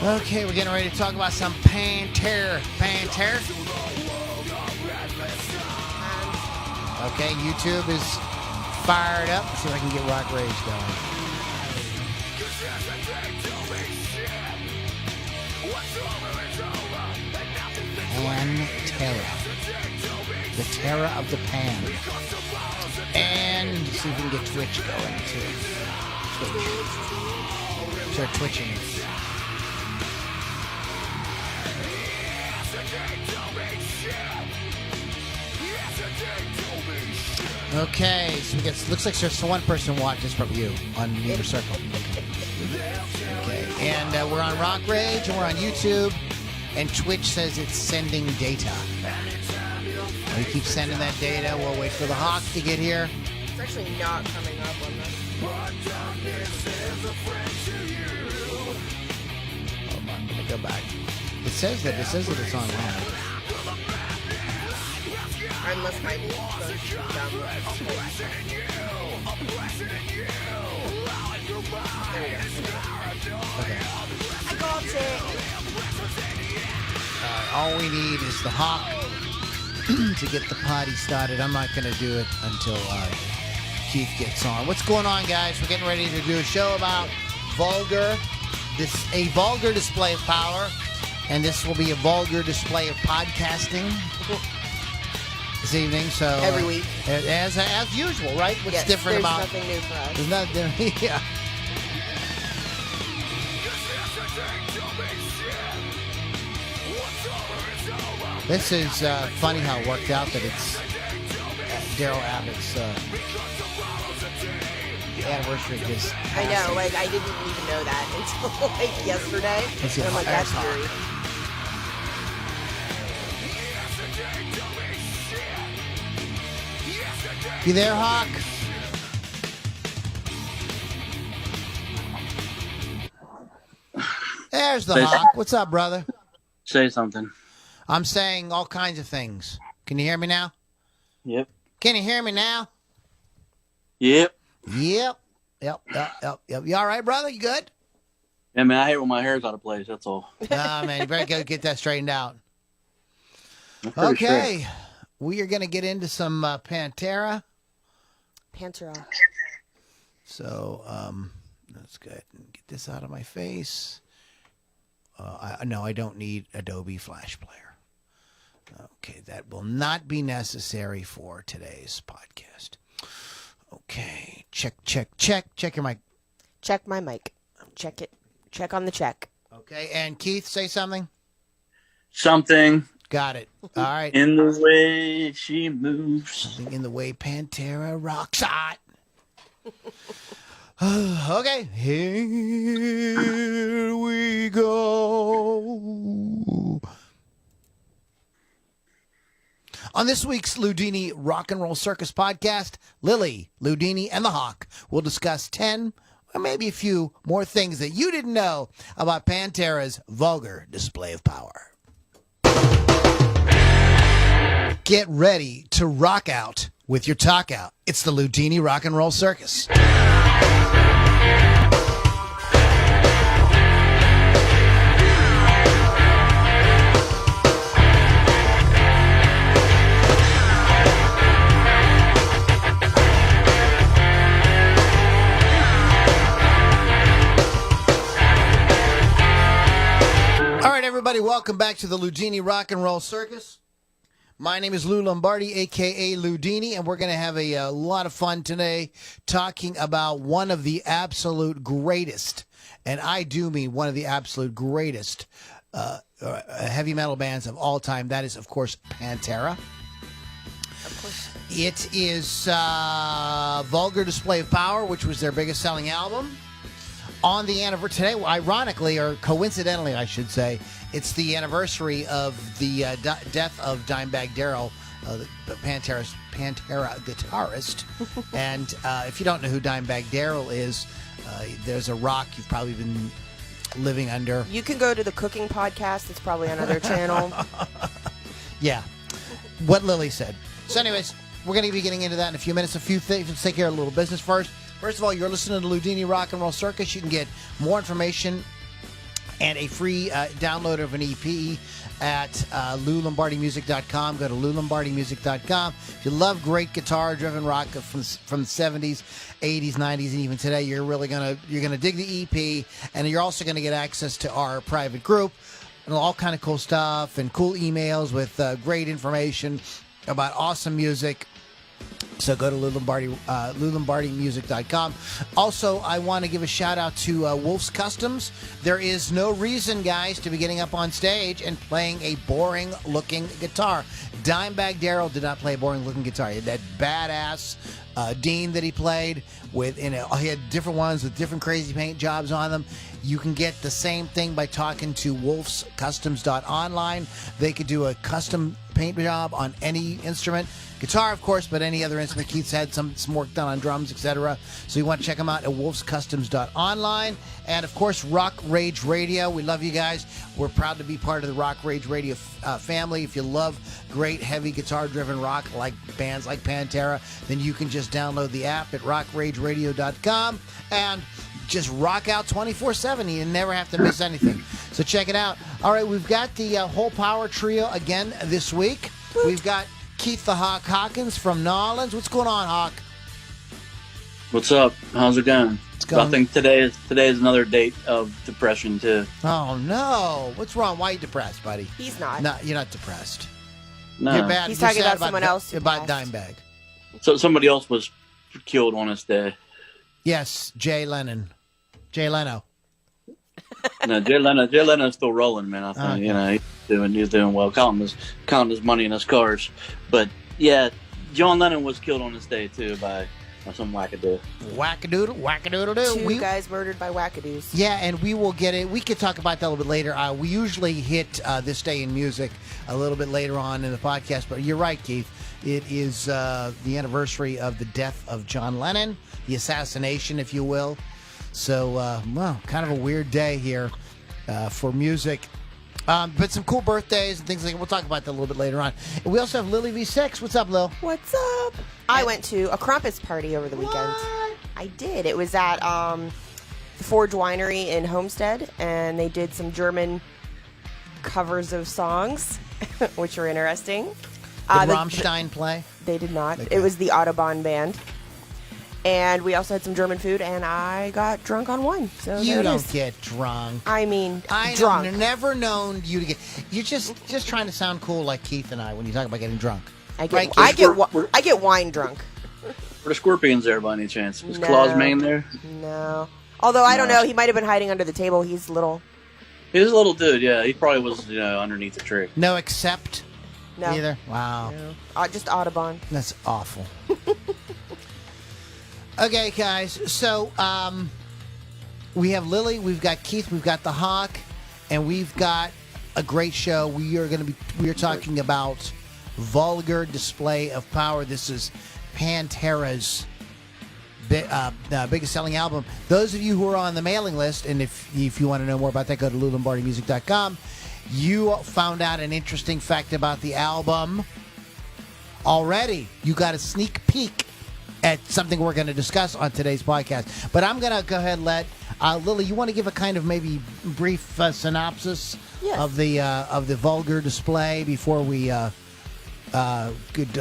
Okay, we're getting ready to talk about some Pantera. Pantera? Okay, YouTube is fired up. Let's see if I can get Rock Rage going. Pantera. The terror of the pan. And see if we can get Twitch going too. Twitch. Start twitching. Okay, so we get, looks like there's one person watching. It's probably you on Meter Circle. Okay, and we're on Rock Rage and we're on YouTube, and Twitch says it's sending data. We keep sending that data. We'll wait for the Hawk to get here. It's actually not coming up on this. Hold on, I'm gonna go back. It says that it's online. Unless my dumb. Okay. I got it. All we need is the Hawk to get the party started. I'm not going to do it until Keith gets on. What's going on, guys? We're getting ready to do a show about vulgar display of power, and this will be a vulgar display of podcasting this evening. So every week, as usual, right? What's different about? There's nothing new for us. There's nothing. Yeah. This is funny how it worked out that it's Daryl Abbott's anniversary of his passing. I know, like I didn't even know that until like yesterday. And I'm like, that's eerie. You there, Hawk? There's the Hawk. What's up, brother? Say something. I'm saying all kinds of things. Can you hear me now? Yep. Can you hear me now? Yep. Yep. You all right, brother? You good? Yeah, man, I hate when my hair's out of place, that's all. Man, you better go get that straightened out. Okay. Sure. We are going to get into some Pantera. Pantera. So, let's go ahead and get this out of my face. No, I don't need Adobe Flash Player. Okay, that will not be necessary for today's podcast. Okay, check your mic. Check my mic. Check it. Check on the check. Okay, and Keith, say something. Something. Got it. All right. In the way she moves. Something in the way Pantera rocks hot. Okay, here we go. On this week's Loudini Rock and Roll Circus podcast, Lily, Loudini, and the Hawk will discuss 10 or maybe a few more things that you didn't know about Pantera's vulgar display of power. Get ready to rock out with your talk out. It's the Loudini Rock and Roll Circus. All right, everybody, welcome back to the Loudini Rock and Roll Circus. My name is Lou Lombardi, a.k.a. Loudini, and we're going to have a lot of fun today talking about one of the absolute greatest, and I do mean one of the absolute greatest heavy metal bands of all time. That is, of course, Pantera. Of course. It is Vulgar Display of Power, which was their biggest selling album. On the anniversary today, ironically or coincidentally, I should say, it's the anniversary of the death of Dimebag Darrell, Pantera guitarist. And if you don't know who Dimebag Darrell is, there's a rock you've probably been living under. You can go to the cooking podcast. It's probably on another channel. Yeah, what Lily said. So, anyways, we're going to be getting into that in a few minutes. A few things. Let's take care of a little business first. First of all, you're listening to Loudini Rock and Roll Circus. You can get more information and a free download of an EP at LouLombardiMusic.com. Go to LouLombardiMusic.com. If you love great guitar-driven rock from the 70s, 80s, 90s, and even today, you're gonna dig the EP, and you're also gonna get access to our private group and all kind of cool stuff and cool emails with great information about awesome music. So go to LouLombardiMusic.com. Also, I want to give a shout out to Wolf's Customs. There is no reason, guys, to be getting up on stage and playing a boring-looking guitar. Dimebag Darrell did not play a boring-looking guitar. He had that badass Dean that he played with. He had different ones with different crazy paint jobs on them. You can get the same thing by talking to wolfscustoms.online. They could do a custom paint job on any instrument. Guitar, of course, but any other instrument. Keith's had some work done on drums, etc. So you want to check them out at wolfscustoms.online. And, of course, Rock Rage Radio. We love you guys. We're proud to be part of the Rock Rage Radio family. If you love great, heavy, guitar-driven rock like bands like Pantera, then you can just download the app at rockrageradio.com and just rock out 24/7. You never have to miss anything. So check it out. All right, we've got the whole power trio again this week. We've got Keith the Hawk Hawkins from Nolans. What's going on, Hawk? What's up? How's it going? It's going. I think today is another date of depression too. Oh no! What's wrong? Why are you depressed, buddy? He's not. No, you're not depressed. No. You're bad. He's You're talking sad about someone else who About passed. Dimebag. So somebody else was killed on this day. Yes, Jay Leno. No, Jay Leno's still rolling, man. I think Okay. he's doing well, counting his money in his cars. But yeah, John Lennon was killed on this day too by some wackadoo. Wackadoodle-doo. Two guys murdered by wackadoos. Yeah, and we will get it. We could talk about that a little bit later. We usually hit this day in music a little bit later on in the podcast, but you're right, Keith. It is the anniversary of the death of John Lennon, the assassination, if you will. So, well, kind of a weird day here for music. But some cool birthdays and things like that. We'll talk about that a little bit later on. And we also have Lily V6. What's up, Lil? What's up? I went to a Krampus party over the weekend. What? I did. It was at the Forge Winery in Homestead, and they did some German covers of songs, which were interesting. Did Rammstein play? They did not. Okay. It was the Autobahn band. And we also had some German food, and I got drunk on wine. So You there it don't is. get drunk. I mean, I've drunk. never known you to get. You're just trying to sound cool like Keith and I when you talk about getting drunk. I Right, get, Keith? I get wine drunk. Were the Scorpions there by any chance? Was No. Claus Main there? No. Although, I don't No. know. He might have been hiding under the table. He's little. He's a little dude, yeah. He probably was, underneath the tree. No accept No. either. Wow, No. Just Audubon. that's awful. Okay, guys. So we have Lily, we've got Keith, we've got the Hawk, and we've got a great show. We are talking about Vulgar Display of Power. This is Pantera's biggest selling album. Those of you who are on the mailing list, and if you want to know more about that, go to LouLombardiMusic.com. You found out an interesting fact about the album already. You got a sneak peek at something we're going to discuss on today's podcast. But I'm going to go ahead and let Lily, you want to give a kind of maybe brief synopsis Yes. of the Vulgar Display before we could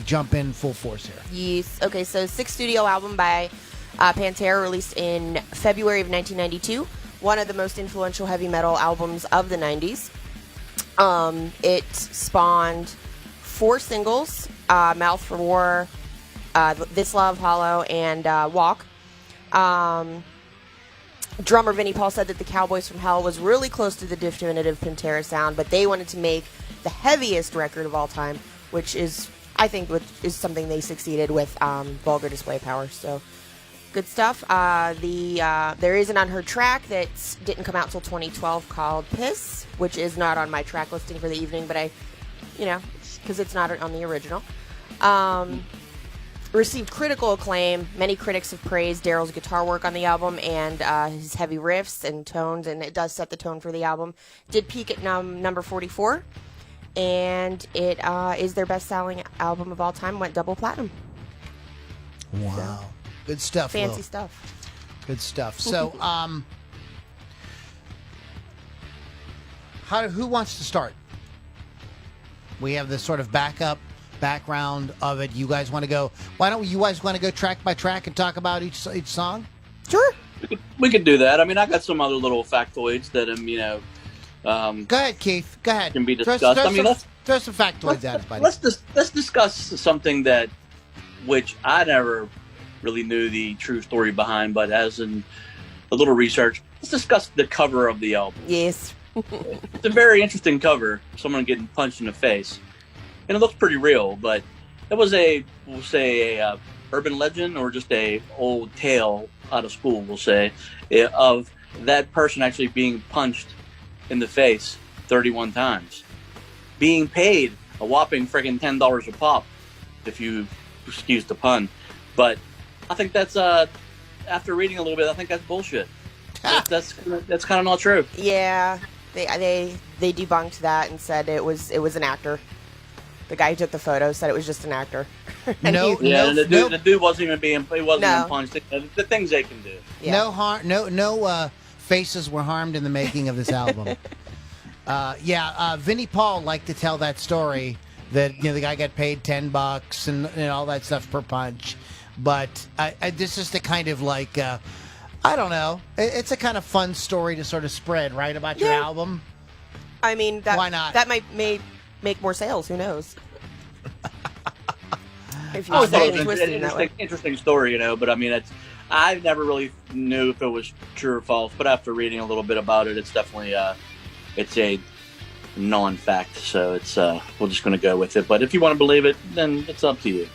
jump in full force here. Yes. Okay, so sixth studio album by Pantera, released in February of 1992. One of the most influential heavy metal albums of the 90s. It spawned 4 singles, Mouth for War, This Love, Hollow, and Walk. Drummer Vinnie Paul said that the Cowboys from Hell was really close to the definitive Pantera sound, but they wanted to make the heaviest record of all time, which is, I think, is something they succeeded with Vulgar Display of Power. So, good stuff. There is an unheard track that didn't come out till 2012 called Piss, which is not on my track listing for the evening, but because it's not on the original. Received critical acclaim. Many critics have praised Darrell's guitar work on the album and his heavy riffs and tones, and it does set the tone for the album. Did peak at number 44, and it is their best-selling album of all time. Went double platinum. Wow. Good stuff, Fancy Lil. stuff. Good stuff. So, who wants to start? We have this sort of background of it. You guys want to go? Why don't you guys want to go track by track and talk about each song? Sure. We could do that. I mean, I got some other little factoids that Go ahead, Keith. Go ahead. Can be discussed. Throw some factoids at us, buddy. Let's discuss something which I never really knew the true story behind, but as in a little research, let's discuss the cover of the album. Yes. It's a very interesting cover. Someone getting punched in the face, and it looks pretty real. But it was we'll say a urban legend or just a old tale out of school. We'll say of that person actually being punched in the face 31 times, being paid a whopping friggin' $10 a pop, if you excuse the pun. But I think that's after reading a little bit, I think that's bullshit. That's kind of not true. Yeah, they debunked that and said it was an actor. The guy who took the photo said it was just an actor. The dude wasn't even being punched. The things they can do. Yeah. No faces were harmed in the making of this album. Vinnie Paul liked to tell that story that the guy got paid $10 and all that stuff per punch. But this is the kind of like I don't know. It's a kind of fun story to sort of spread, right, about your album. I mean, why not? That might make more sales. Who knows? If you interesting story, But I mean, I never really knew if it was true or false. But after reading a little bit about it, it's definitely it's a non-fact. So it's we're just going to go with it. But if you want to believe it, then it's up to you.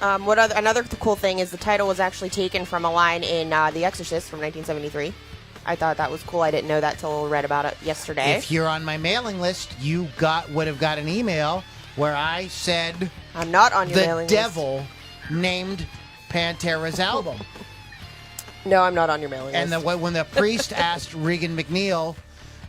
Another cool thing is the title was actually taken from a line in The Exorcist from 1973. I thought that was cool. I didn't know that till I read about it yesterday. If you're on my mailing list, you would have got an email where I said I'm not on your mailing list. The devil named Pantera's album. No, I'm not on your mailing list. And when the priest asked Regan McNeil,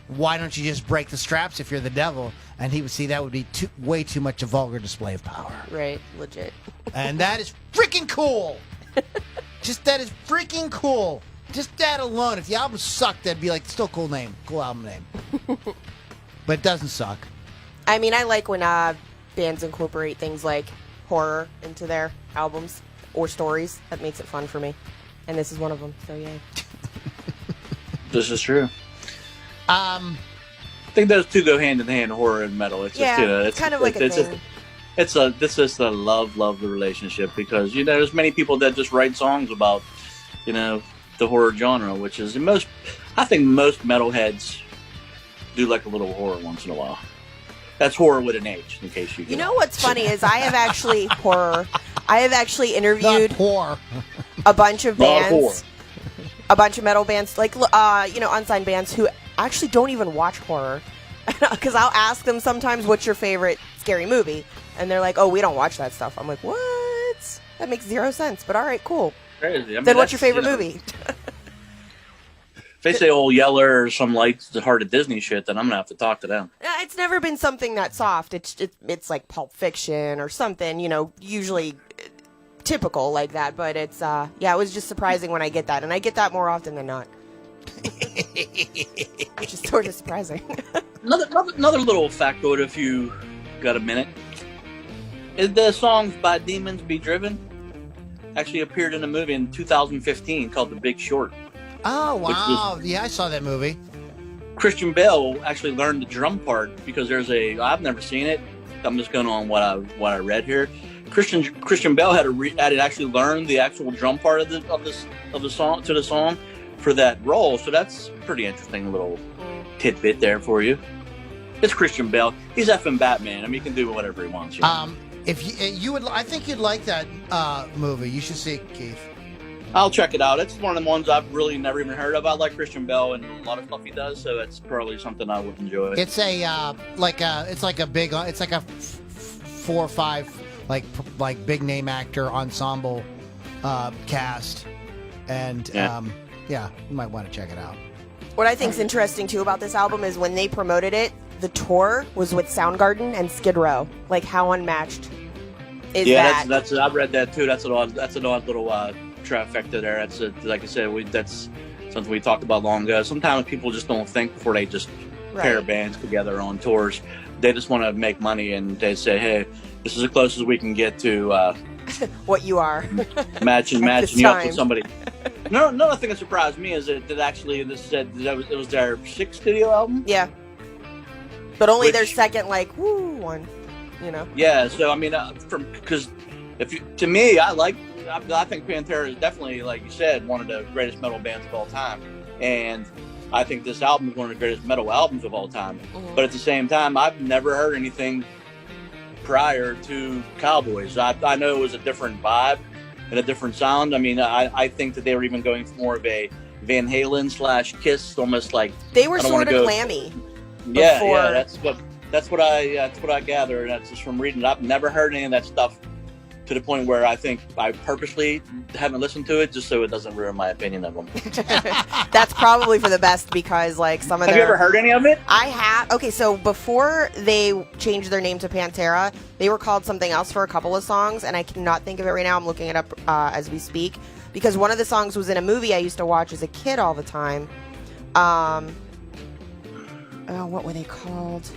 why don't you just break the straps if you're the devil? And he would see that would be way too much a vulgar display of power. Right, legit. And that is freaking cool. That is freaking cool. Just that alone. If the album sucked, that'd be like, still cool name. Cool album name. But it doesn't suck. I mean, I like when bands incorporate things like horror into their albums or stories. That makes it fun for me. And this is one of them, so yay. This is true. I think those two go hand in hand, horror and metal. It's just, it's kind of like a thing. This is the love the relationship, because there's many people that just write songs about the horror genre, which is I think most metalheads do like a little horror once in a while. That's horror with an H, in case you know what's funny is I have actually interviewed a bunch of bands, a bunch of metal bands, like unsigned bands who actually don't even watch horror, because I'll ask them sometimes, what's your favorite scary movie, and they're like, oh, we don't watch that stuff. I'm like, what? That makes zero sense, but all right, cool. Crazy. I mean, then what's your favorite movie? If they say old Yeller or some light-hearted Disney shit, then I'm gonna have to talk to them. It's never been something that soft. It's like Pulp Fiction or something, usually typical like that. But it's it was just surprising when I get that, and I get that more often than not. Which is sort of surprising. Another little factoid, if you got a minute, is the songs by Demons Be Driven actually appeared in a movie in 2015 called The Big Short. Oh, wow. I saw that movie. Christian Bale actually learned the drum part because I've never seen it. I'm just going on what I read here. Christian Bale had actually learned the actual drum part of the song for that role. So that's a pretty interesting little tidbit there for you. It's Christian Bale. He's effing Batman. I mean, he can do whatever he wants. If you would, I think you'd like that movie. You should see it, Keith. I'll check it out. It's one of the ones I've really never even heard of. I like Christian Bale and a lot of stuff he does, so it's probably something I would enjoy. It's it's like a 4 or 5 like big name actor ensemble cast, and you might want to check it out. What I think is interesting too about this album is when they promoted it, the tour was with Soundgarden and Skid Row. Like, how unmatched is that? That's I've read that too. That's an odd little trifecta there. That's like I said, that's something we talked about long ago. Sometimes people just don't think before they just pair of bands together on tours. They just want to make money, and they say, "Hey, this is the closest we can get to what you are matching you up time. with somebody." No, another thing that surprised me is that actually this said that it was their 6th studio album. Yeah, but only their second one. Yeah, so I mean, because to me, I think Pantera is definitely, like you said, one of the greatest metal bands of all time, and I think this album is one of the greatest metal albums of all time. Mm-hmm. But at the same time, I've never heard anything prior to Cowboys. I know it was a different vibe and a different sound. I mean, I think that they were even going for more of a Van Halen / Kiss, almost like they were sort of glammy. Yeah, that's what I gather. And that's just from reading it. I've never heard any of that stuff, to the point where I think I purposely haven't listened to it just so it doesn't ruin my opinion of them. That's probably for the best, because some of Have you ever heard any of it? I have. Okay, so before they changed their name to Pantera, they were called something else for a couple of songs, and I cannot think of it right now. I'm looking it up as we speak, because one of the songs was in a movie I used to watch as a kid all the time. What were they called?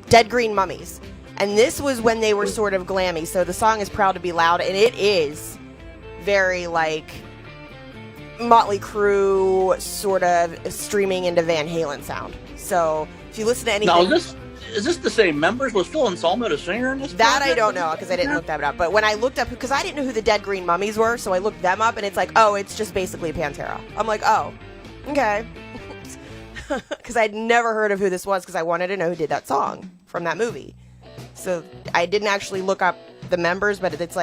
Dead Green Mummies. And this was when they were sort of glammy. So the song is Proud to Be Loud, and it is very Motley Crue, sort of streaming into Van Halen sound. So if you listen to anything... Now, is this the same members? Was Phil Anselmo the singer in this? That project? I don't know, because I didn't look that up. But when I looked up, because I didn't know who the Dead Green Mummies were, so I looked them up, and it's it's just basically Pantera. I'm like, oh, okay. Because I'd never heard of who this was, because I wanted to know who did that song from that movie. So I didn't actually look up the members, but it's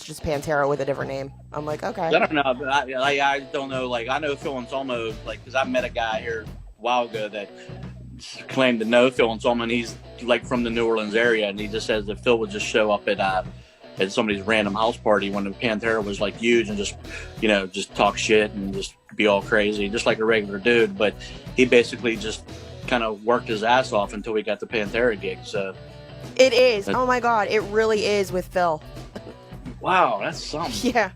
just Pantera with a different name. I'm like, okay. I don't know, but I don't know. I know Phil Anselmo, because I met a guy here a while ago that claimed to know Phil Anselmo, and he's from the New Orleans area, and he just says that Phil would just show up at somebody's random house party when the Pantera was huge, and just talk shit and just be all crazy, just like a regular dude. But he basically just kind of worked his ass off until we got the Pantera gig. So it is. Oh my God, it really is with Phil. Wow, that's something. Yeah.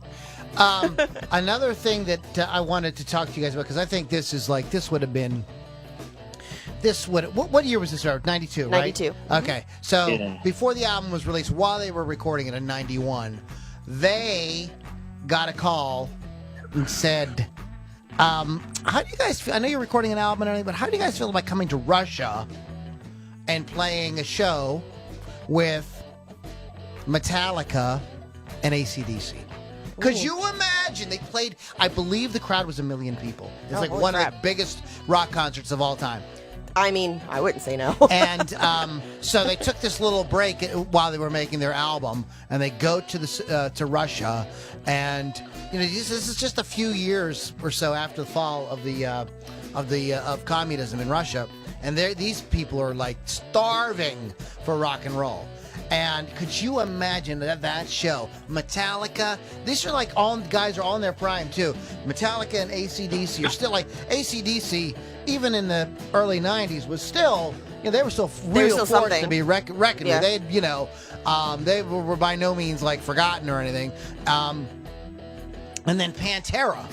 Another thing that I wanted to talk to you guys about, because I think this is what year was this? 92, right? 92. Okay, so before the album was released, while they were recording it in 91, they got a call and said, how do you guys feel? I know you're recording an album and everything, but how do you guys feel about coming to Russia and playing a show with Metallica and AC/DC? Could you imagine? They played, I believe the crowd was 1 million people. It's one of the biggest rock concerts of all time. I mean, I wouldn't say no. And so they took this little break while they were making their album, and they go to Russia, and this is just a few years or so after the fall of communism in Russia, and these people are starving for rock and roll. And could you imagine that show? Metallica, these are all guys are all in their prime too. Metallica and AC/DC are still AC/DC, even in the early 90s, was still, they were still real force to be reckoned with. They were by no means forgotten or anything. And then Pantera.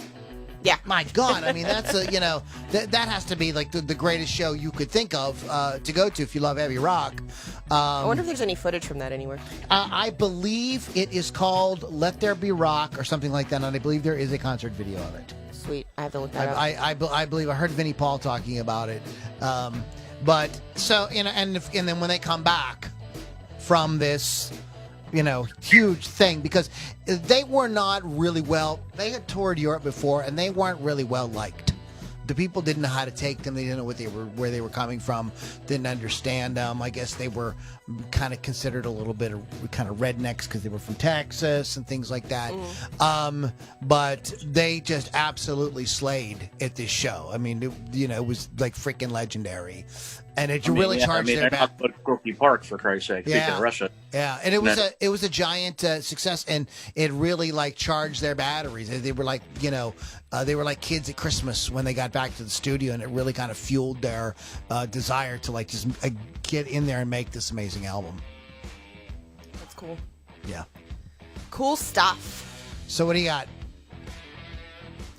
Yeah. My God, I mean, that's that has to be the greatest show you could think of to go to if you love heavy rock. I wonder if there's any footage from that anywhere. I believe it is called Let There Be Rock or something like that, and I believe there is a concert video of it. Sweet, I have to look that up. I believe I heard Vinnie Paul talking about it. But so and then when they come back from this, huge thing, because they were not really they had toured Europe before, and they weren't really well liked. The people didn't know how to take them. They didn't know where they were coming from. Didn't understand them. I guess they were kind of considered a little bit of kind of rednecks because they were from Texas and things like that. But they just absolutely slayed at this show. I mean, it was freaking legendary. And it really charged their back. Gorky Park, for Christ's sake. Speaking of Russia. Yeah, and it was a giant success, and it really charged their batteries. They were they were like kids at Christmas when they got back to the studio, and it really kind of fueled their desire to just get in there and make this amazing album. That's cool. Yeah. Cool stuff. So what do you got?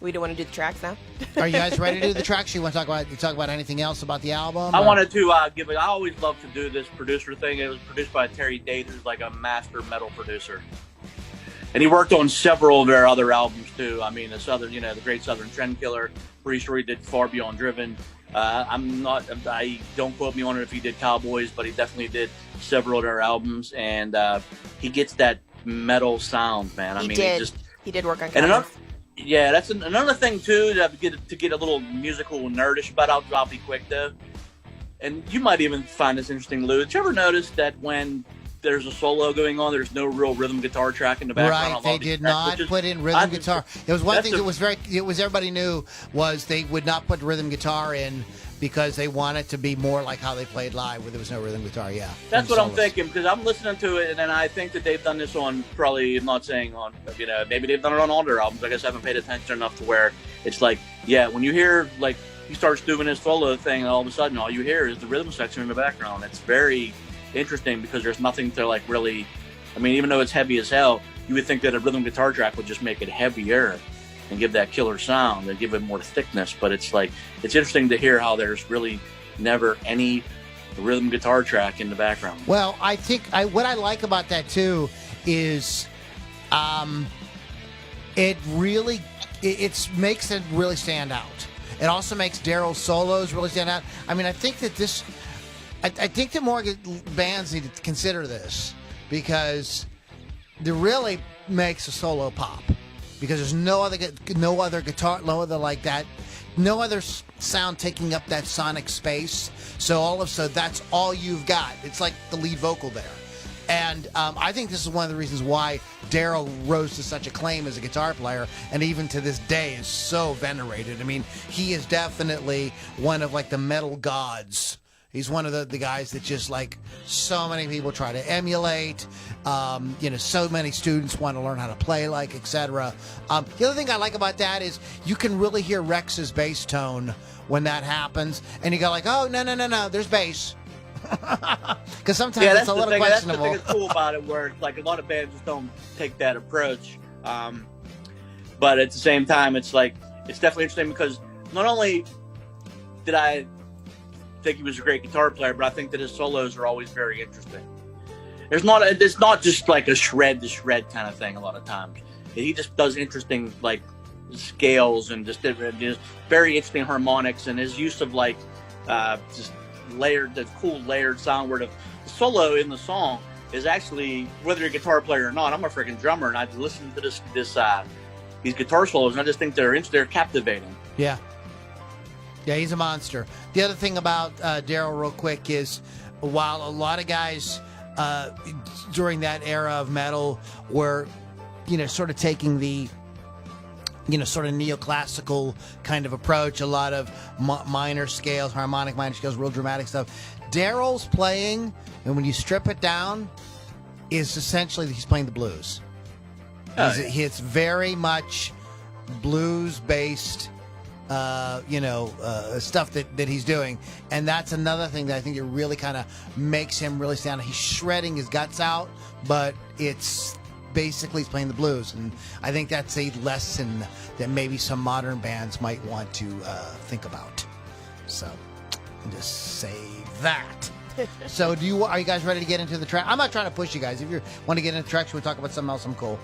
We don't want to do the tracks now? Are you guys ready to do the tracks? You want to talk about anything else about the album? I wanted to give it. I always love to do this producer thing. It was produced by Terry Date, who's like a master metal producer, and he worked on several of their other albums too. I mean, the Great Southern Trend Killer. Pretty sure he did Far Beyond Driven. I don't quote me on it if he did Cowboys, but he definitely did several of their albums, and he gets that metal sound, man. He did work on Cowboys. And that's another thing too to get a little musical nerdish about. I'll be quick though, and you might even find this interesting, Lou. Did you ever notice that when there's a solo going on, there's no real rhythm guitar track in the background? Right, they did not put in rhythm guitar. It was one thing that was everybody knew was they would not put rhythm guitar in because they want it to be more like how they played live, where there was no rhythm guitar. Yeah, that's what I'm thinking, because I'm listening to it, and then I think that they've done this on probably. I'm not saying on, maybe they've done it on all their albums. I guess I haven't paid attention enough to where it's like, when you hear like he starts doing his solo thing, and all of a sudden all you hear is the rhythm section in the background. It's very interesting because there's nothing to like really. I mean, even though it's heavy as hell, you would think that a rhythm guitar track would just make it heavier and give that killer sound and give it more thickness. But it's interesting to hear how there's really never any rhythm guitar track in the background. Well, I think what I like about that too is it makes it really stand out. It also makes Daryl's solos really stand out. I mean, I think that I think that more bands need to consider this, because it really makes a solo pop, because there's no other guitar, no other sound taking up that sonic space. So all of a sudden, that's all you've got. It's like the lead vocal there. And I think this is one of the reasons why Daryl rose to such acclaim as a guitar player, and even to this day is so venerated. I mean, he is definitely one of like the metal gods. He's one of the guys that just like so many people try to emulate. So many students want to learn how to play like, etc. The other thing I like about that is you can really hear Rex's bass tone when that happens, and you go like, oh, no, there's bass. Because sometimes it's a little questionable. That's the thing that's cool about it, where like a lot of bands just don't take that approach. But at the same time, it's definitely interesting, because not only did I think he was a great guitar player, but I think that his solos are always very interesting. It's not just like a shred to shred kind of thing a lot of times. He just does interesting like scales and just very interesting harmonics, and his use of like just the cool layered sound, where the solo in the song is actually, whether you're a guitar player or not, I'm a freaking drummer, and I listen to these guitar solos, and I just think they're captivating. Yeah, he's a monster. The other thing about Daryl, real quick, is while a lot of guys during that era of metal were, sort of taking the, sort of neoclassical kind of approach, a lot of minor scales, harmonic minor scales, real dramatic stuff. Daryl's playing, and when you strip it down, is essentially he's playing the blues. It's very much blues-based, stuff that he's doing, and that's another thing that I think it really kind of makes him really stand out. He's shredding his guts out, but it's basically he's playing the blues, and I think that's a lesson that maybe some modern bands might want to think about. So, I'll just say that. So, are you guys ready to get into the track? I'm not trying to push you guys. If you want to get into the tracks, we'll talk about something else. I'm cool.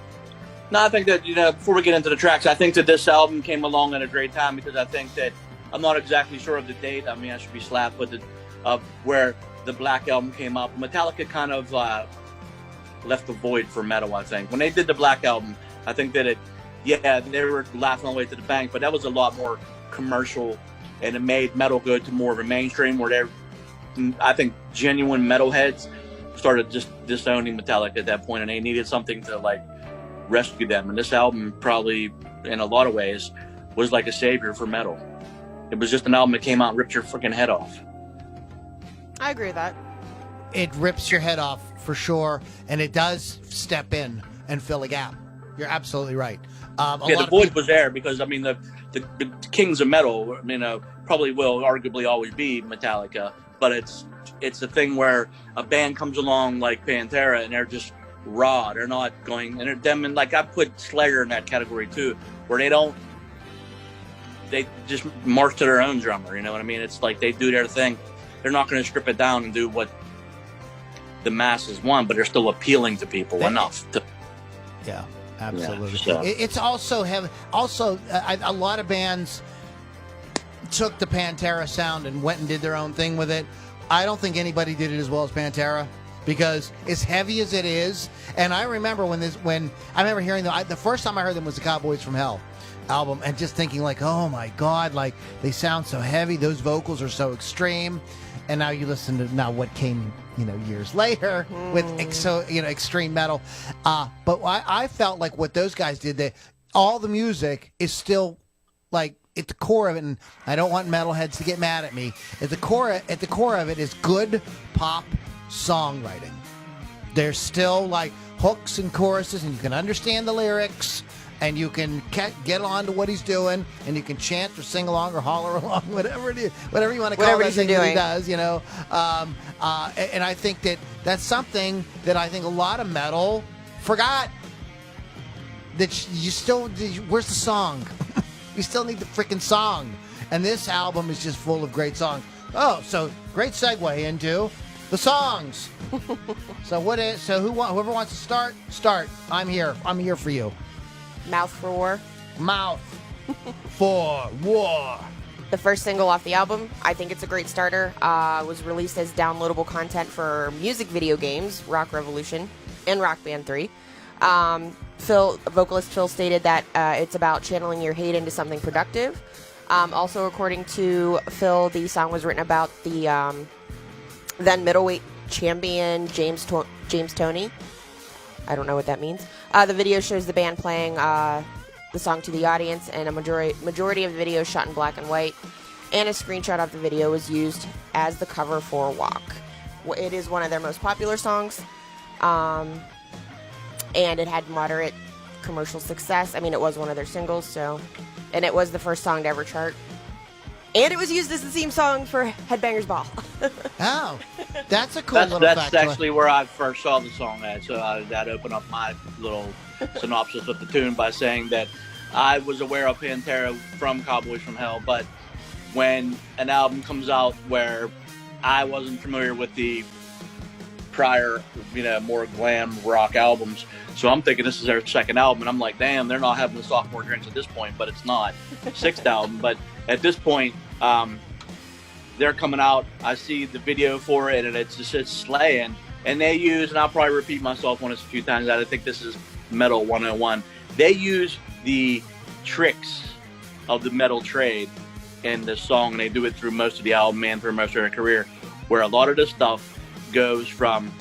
No, I think that, before we get into the tracks, I think that this album came along at a great time, because I think that, I'm not exactly sure of the date. I mean, I should be slapped, but of where the Black Album came up. Metallica kind of left the void for metal, I think. When they did the Black Album, I think that they were laughing all the way to the bank, but that was a lot more commercial, and it made metal go to more of a mainstream, where I think genuine metalheads started just disowning Metallica at that point, and they needed something to like rescue them. And this album probably, in a lot of ways, was like a savior for metal. It was just an album that came out and ripped your freaking head off. I agree with that. It rips your head off for sure, and it does step in and fill a gap. You're absolutely right. The void was there, because I mean the kings of metal, probably will arguably always be Metallica, but it's a thing where a band comes along like Pantera, and they're just raw. They're not going, and like I put Slayer in that category too, where they just march to their own drummer. You know what I mean? It's like they do their thing. They're not going to strip it down and do what the masses want, but they're still appealing to people enough to. Yeah, absolutely. Yeah, so. It's also a lot of bands took the Pantera sound and went and did their own thing with it. I don't think anybody did it as well as Pantera, because as heavy as it is, and I remember when I remember hearing the first time I heard them was the Cowboys from Hell album, and just thinking like, oh my God, like they sound so heavy, those vocals are so extreme. And now you listen to what came years later with extreme metal, but I felt like what those guys did, all the music is still like at the core of it, and I don't want metalheads to get mad at me. At the core of it is good pop songwriting. There's still like hooks and choruses, and you can understand the lyrics, and you can get on to what he's doing, and you can chant or sing along or holler along, whatever it is, whatever you want to call that thing that he does, and I think that's something that I think a lot of metal forgot. That you still, where's the song? You still need the freaking song, and this album is just full of great songs. Oh, so great segue into the songs. Whoever wants to start. I'm here for you. Mouth for War. Mouth for War. The first single off the album, I think it's a great starter. Was released as downloadable content for music video games, Rock Revolution, and Rock Band 3. Vocalist Phil stated that it's about channeling your hate into something productive. Also, according to Phil, the song was written about the then middleweight champion James Toney. I don't know what that means. The video shows the band playing the song to the audience, and a majority of the video is shot in black and white, and a screenshot of the video was used as the cover for Walk. It is one of their most popular songs, and it had moderate commercial success. I mean, it was one of their singles, and it was the first song to ever chart. And it was used as the theme song for Headbangers Ball. Oh, that's a cool little fact. That's actually where I first saw the song at. So that opened up my little synopsis of the tune by saying that I was aware of Pantera from Cowboys from Hell, but when an album comes out where I wasn't familiar with the prior, more glam rock albums, so I'm thinking this is their second album, and I'm like, damn, they're not having the sophomore drinks at this point, but it's not. Sixth album, but at this point, they're coming out. I see the video for it, and it's slaying. And they use, and I'll probably repeat myself on this a few times, I think this is Metal 101. They use the tricks of the metal trade in this song, and they do it through most of the album and through most of their career, where a lot of this stuff goes from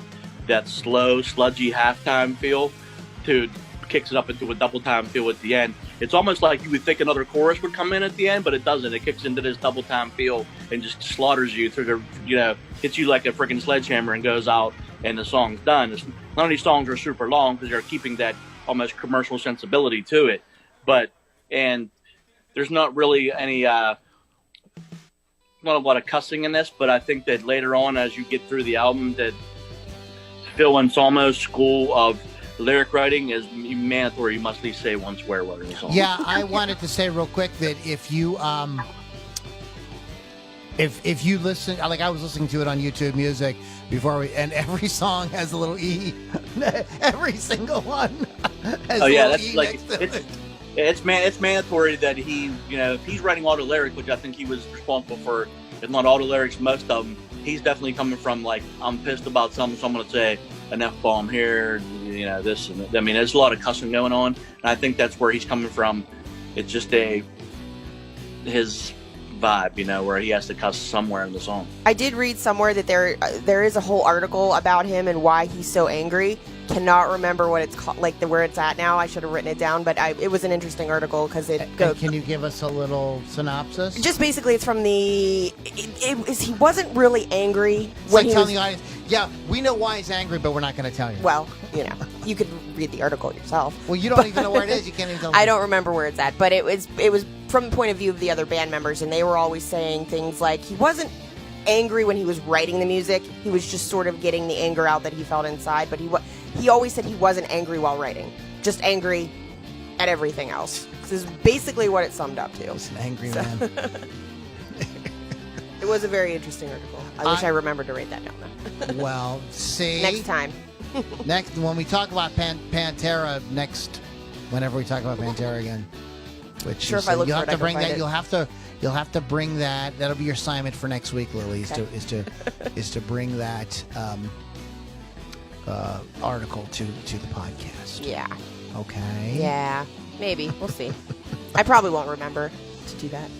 that slow, sludgy halftime feel to kicks it up into a double time feel at the end. It's almost like you would think another chorus would come in at the end, but it doesn't. It kicks into this double time feel and just slaughters you through the, hits you like a freaking sledgehammer and goes out, and the song's done. None of these songs are super long because they're keeping that almost commercial sensibility to it. And there's not really any, not a lot of cussing in this, but I think that later on, as you get through the album, that Phil Anselmo's school of lyric writing is mandatory. You must at least say one swear word in the song. Yeah, I wanted to say real quick that if you listen, like I was listening to it on YouTube Music before and every song has a little E. Every single one has that's E like next to it. It's mandatory that he, if he's writing all the lyrics, which I think he was responsible for, if not all the lyrics, most of them, he's definitely coming from like, I'm pissed about something, so I'm going to say an F-bomb here, this and that. I mean, there's a lot of cussing going on, and I think that's where he's coming from. It's just his vibe, where he has to cuss somewhere in the song. I did read somewhere that there is a whole article about him and why he's so angry. Cannot remember what it's called, like where it's at now. I should have written it down, but it was an interesting article because it goes. Can you give us a little synopsis? Just basically, it's from the. He wasn't really angry. It's like telling the audience, yeah, we know why he's angry, but we're not going to tell you. Well, you could read the article yourself. Well, you don't even know where it is. You can't even tell I don't remember where it's at, but it was from the point of view of the other band members, and they were always saying things like he wasn't angry when he was writing the music. He was just sort of getting the anger out that he felt inside, but he always said he wasn't angry while writing, just angry at everything else. This is basically what it summed up to. He's an angry man. It was a very interesting article. I wish I remembered to write that down, though. Well, see. Next time. Next, when we talk about Pantera whenever we talk about Pantera again, which Sure, is, if I look you'll for have it, to I can bring find that. it. You'll have to bring that. That'll be your assignment for next week, Lily. Okay. Is to bring that article to the podcast. Yeah. Okay. Yeah. Maybe. We'll see. I probably won't remember to do that.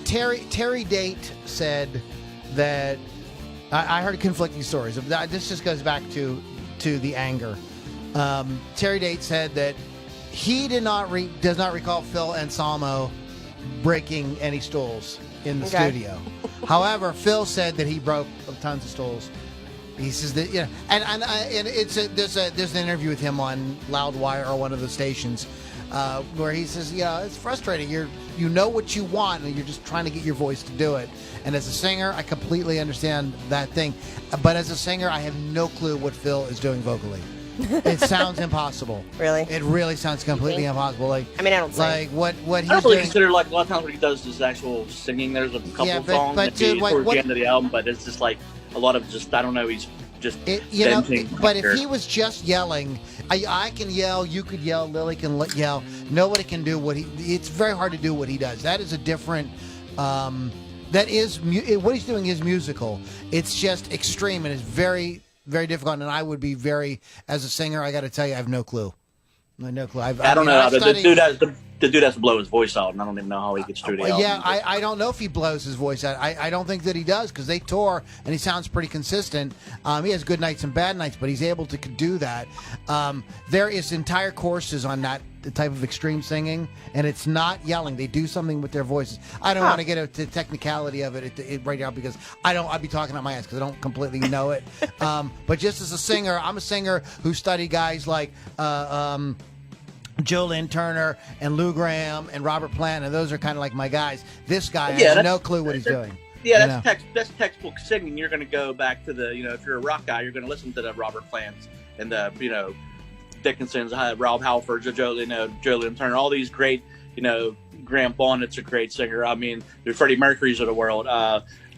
Terry Date said that I heard conflicting stories. This just goes back to the anger. Terry Date said that he does not recall Phil Anselmo breaking any stools in the studio. However, Phil said that he broke tons of stools. He says that and there's an interview with him on Loudwire or one of the stations where he says, it's frustrating. You know what you want, and you're just trying to get your voice to do it. And as a singer, I completely understand that thing. But as a singer, I have no clue what Phil is doing vocally. It sounds impossible. Really? It really sounds completely impossible. Like, I mean, I don't like what he's I don't really doing. consider, like, a lot of times when he does his actual singing, there's a couple Yeah, of but- songs but, dude, like, towards what- the end of the album, but it's just like a lot of just, I don't know, he's just venting. But if he was just yelling, I can yell, you could yell, Lily can yell. Nobody can do what it's very hard to do what he does. That is a different, what he's doing is musical. It's just extreme and it's very, very difficult. And I would be as a singer, I got to tell you, I have no clue. No clue. I don't know. The dude has to blow his voice out, and I don't even know how he gets through the album. Yeah, I don't know if he blows his voice out. I don't think that he does because they tour and he sounds pretty consistent. He has good nights and bad nights, but he's able to do that. There is entire courses on that type of extreme singing, and it's not yelling. They do something with their voices. I don't want to get into the technicality of it right now because I'd be talking out my ass because I don't completely know it. But just as a singer, I'm a singer who studied guys like Joe Lynn Turner and Lou Graham and Robert Plant, and those are kind of like my guys. This guy has no clue what he's doing. Yeah, that's textbook singing. You're going to go back to the, if you're a rock guy, you're going to listen to the Robert Plants and the, Dickinson's, Rob Halford, Joe Lynn Turner, all these great, Graham Bonnet's a great singer. I mean, the Freddie Mercury's of the world.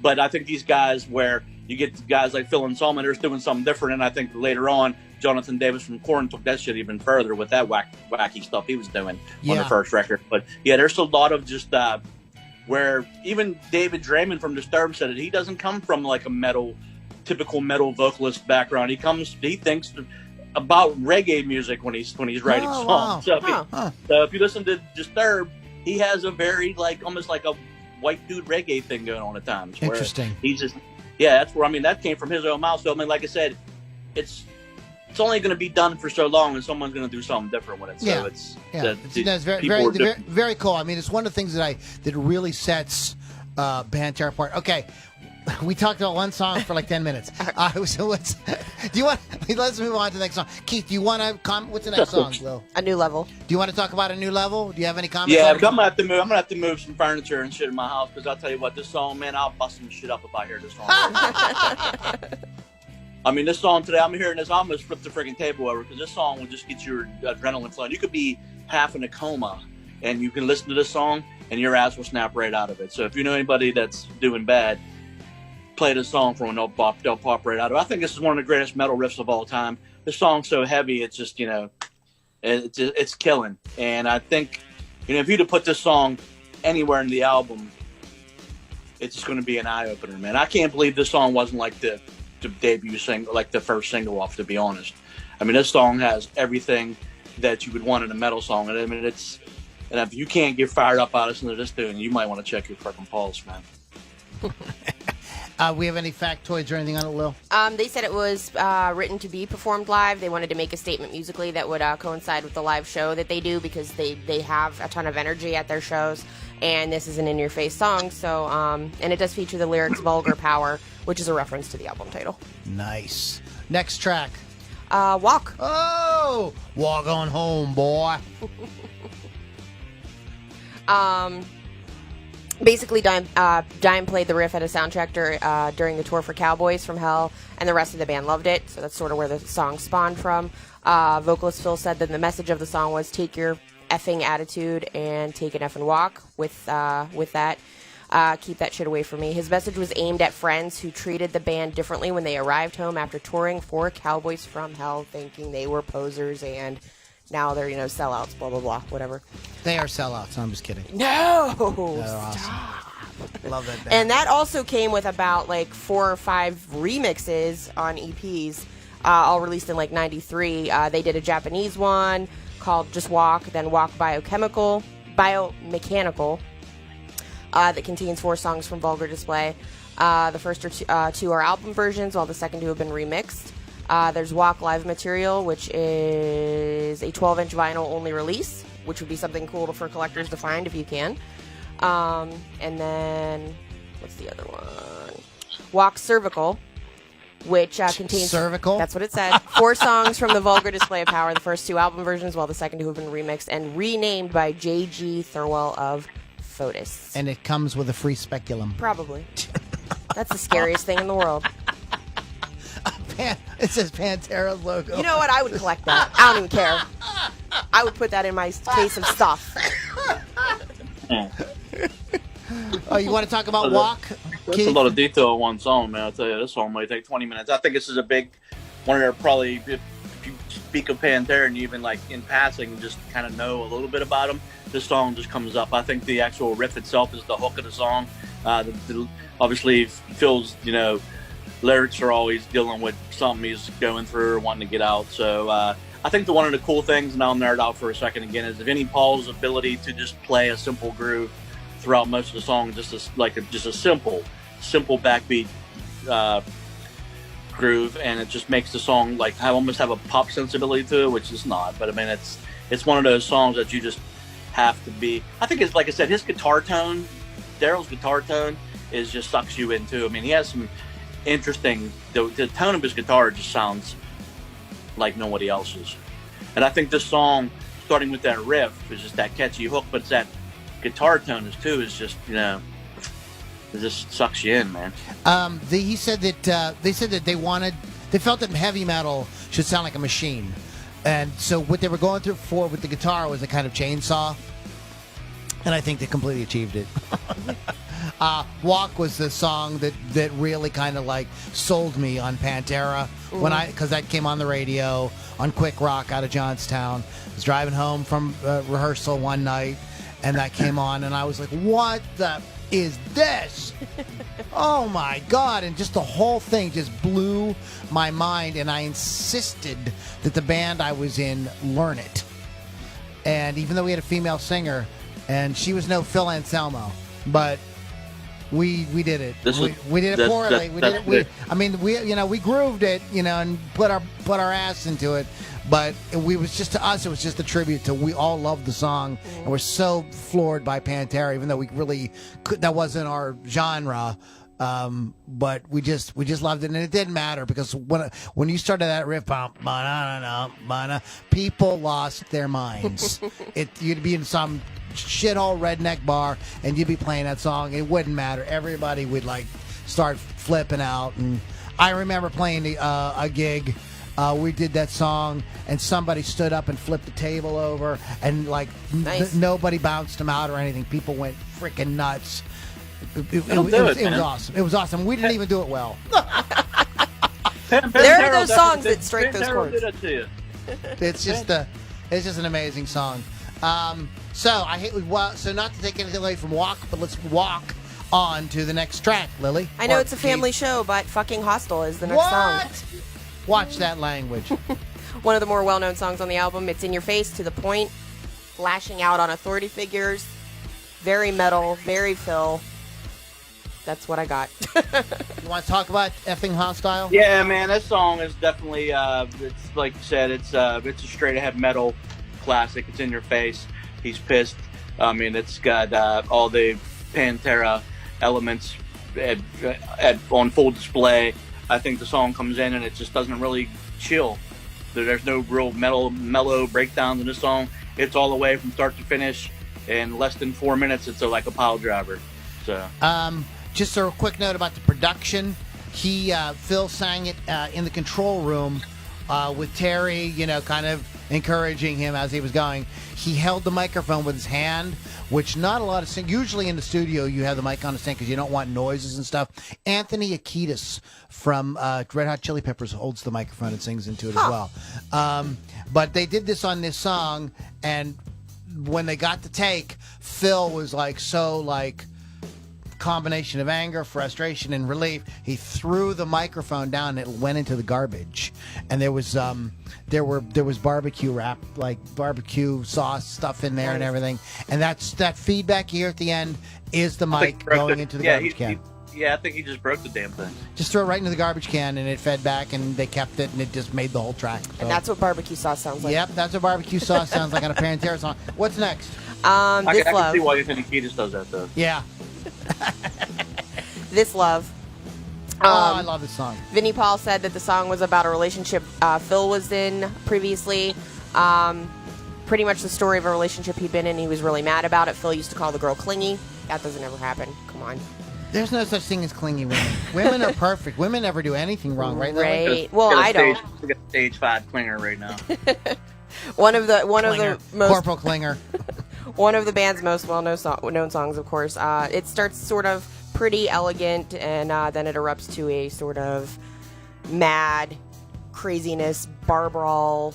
But I think these guys where you get guys like Phil Anselmo, they're doing something different, and I think later on, Jonathan Davis from Korn took that shit even further with that wacky stuff he was doing on the first record. But yeah, there's a lot of just where even David Draymond from Disturbed said it. He doesn't come from like a typical metal vocalist background. He thinks about reggae music when he's writing songs. Wow. So if you listen to Disturbed, he has a very almost like a white dude reggae thing going on at times. Interesting. He's just that's where that came from his own mouth. So like I said, it's only going to be done for so long, and someone's going to do something different with it. So it's very, very cool. I mean, it's one of the things that really sets Pantera apart. Okay, we talked about one song for like 10 minutes. So let's move on to the next song. Keith, do you want to comment? What's the next song, Will? A New Level. Do you want to talk about A New Level? Do you have any comments? Yeah, on I'm gonna have to move. I'm gonna have to move some furniture and shit in my house because I'll tell you what, this song, man, I'll bust some shit up if I hear this song. I mean, this song today, I'm hearing this, I almost flipped the freaking table over because this song will just get your adrenaline flowing. You could be half in a coma and you can listen to this song and your ass will snap right out of it. So if you know anybody that's doing bad, play this song for them, they'll pop right out of it. I think this is one of the greatest metal riffs of all time. This song's so heavy, it's just, it's killing. And I think, if you'd have put this song anywhere in the album, it's just going to be an eye-opener, man. I can't believe this song wasn't like the debut single, like the first single off, to be honest. I mean, this song has everything that you would want in a metal song. And I mean, and if you can't get fired up out of listening to this dude, you might want to check your fucking pulse, man. We have any factoids or anything on it, Lil? They said it was written to be performed live. They wanted to make a statement musically that would coincide with the live show that they do because they have a ton of energy at their shows. And this is an in-your-face song, so and it does feature the lyrics "Vulgar Power," which is a reference to the album title. Nice. Next track. Walk. Oh, walk on home, boy. Basically, Dime played the riff at a soundtrack during the tour for Cowboys from Hell, and the rest of the band loved it, so that's sort of where the song spawned from. Vocalist Phil said that the message of the song was take your effing attitude and take an effing walk with that. Keep that shit away from me. His message was aimed at friends who treated the band differently when they arrived home after touring for Cowboys from Hell, thinking they were posers and now they're, sellouts, blah, blah, blah, whatever. They are sellouts. I'm just kidding. No! They're awesome. Love that band. And that also came with about 4 or 5 remixes on EPs, all released in 93. They did a Japanese one called Just Walk, then Walk Biomechanical, that contains 4 songs from Vulgar Display. The first two are album versions, while the second 2 have been remixed. There's Walk Live material, which is a 12-inch vinyl only release, which would be something cool for collectors to find if you can. And then, what's the other one? Walk Cervical, which contains... Cervical? That's what it said. 4 songs from the Vulgar Display of Power, the first 2 album versions, while the second 2 have been remixed and renamed by J.G. Thirlwell of Fotis. And it comes with a free speculum. Probably. That's the scariest thing in the world. It says Pantera logo. You know what? I would collect that. I don't even care. I would put that in my case of stuff. Oh, you want to talk about Walk? That's a lot of detail in one song, man. I'll tell you, this song might take 20 minutes. I think this is a big one of their probably, if you speak of Pantera and you even in passing just kind of know a little bit about them, this song just comes up. I think the actual riff itself is the hook of the song. Obviously, Phil's, lyrics are always dealing with something he's going through or wanting to get out. So I think one of the cool things, and I'll nerd out for a second again, is Vinnie Paul's ability to just play a simple groove throughout most of the song, just a simple backbeat groove, and it just makes the song almost have a pop sensibility to it, which is not. But I mean, it's one of those songs that you just have to be. I think it's like I said, his guitar tone, Daryl's guitar tone, just sucks you into. I mean, he has some interesting. The tone of his guitar just sounds like nobody else's, and I think this song, starting with that riff, is just that catchy hook, but it's that guitar tone is just it just sucks you in, man. He said that they felt that heavy metal should sound like a machine, and so what they were going through for with the guitar was a kind of chainsaw, and I think they completely achieved it. Walk was the song that really kind of sold me on Pantera because that came on the radio on Quick Rock out of Johnstown. I was driving home from rehearsal one night, and that came on, and I was like, what the is this? Oh my God. And just the whole thing just blew my mind, and I insisted that the band I was in learn it. And even though we had a female singer, and she was no Phil Anselmo, but we did it. We did it poorly. We grooved it, and put our ass into it. But it was just a tribute to, we all loved the song, and we're so floored by Pantera, even though we really that wasn't our genre. But we just loved it, and it didn't matter because when you started that riff, people lost their minds. You'd be in some shithole redneck bar, and you'd be playing that song. It wouldn't matter. Everybody would start flipping out. And I remember playing a gig. We did that song, and somebody stood up and flipped the table over, and nice. Nobody bounced them out or anything. People went freaking nuts. It was awesome. It was awesome. We didn't even do it well. There are those songs that strike those chords. It's just an amazing song. So not to take anything away from Walk, but let's walk on to the next track, Lily. I know it's a family show, but fucking Hostile is the next song. Watch that language. One of the more well-known songs on the album. It's in your face, to the point, lashing out on authority figures. Very metal, very Phil. That's what I got. You want to talk about effing Hostile? Yeah, man, this song is definitely, it's like you said, it's a straight-ahead metal classic. It's in your face. He's pissed. I mean, it's got all the Pantera elements on full display. I think the song comes in and it just doesn't really chill. There's no real mellow breakdowns in this song. It's all the way from start to finish in less than 4 minutes. It's like a pile driver. So just a quick note about the production. Phil sang it in the control room with Terry, you know, kind of encouraging him as he was going. He held the microphone with his hand, which not a lot of singers. Usually in the studio, you have the mic on the stand because you don't want noises and stuff. Anthony Kiedis from Red Hot Chili Peppers holds the microphone and sings into it as well. But they did this on this song, and when they got the take, Phil was combination of anger, frustration, and relief. He threw the microphone down and it went into the garbage. And there was barbecue wrap, like barbecue sauce stuff in there and everything. And that feedback you hear at the end is the mic going into the garbage can. I think he just broke the damn thing. Just throw it right into the garbage can and it fed back and they kept it and it just made the whole track. So. And that's what barbecue sauce sounds like. Yep, that's what barbecue sauce sounds like on a Pantera song. What's next? I can see why you think Kiedis does that though. Yeah. This Love. I love this song. Vinnie Paul said that the song was about a relationship Phil was in previously. Pretty much the story of a relationship he'd been in. He was really mad about it. Phil used to call the girl clingy. That doesn't ever happen. Come on. There's no such thing as clingy women. Women are perfect. Women never do anything wrong, right? Right. Well, I don't. We got stage 5 clinger right now. one of the most Corporal Klinger. One of the band's most well-known songs, of course. It starts sort of pretty elegant, and then it erupts to a sort of mad craziness, bar brawl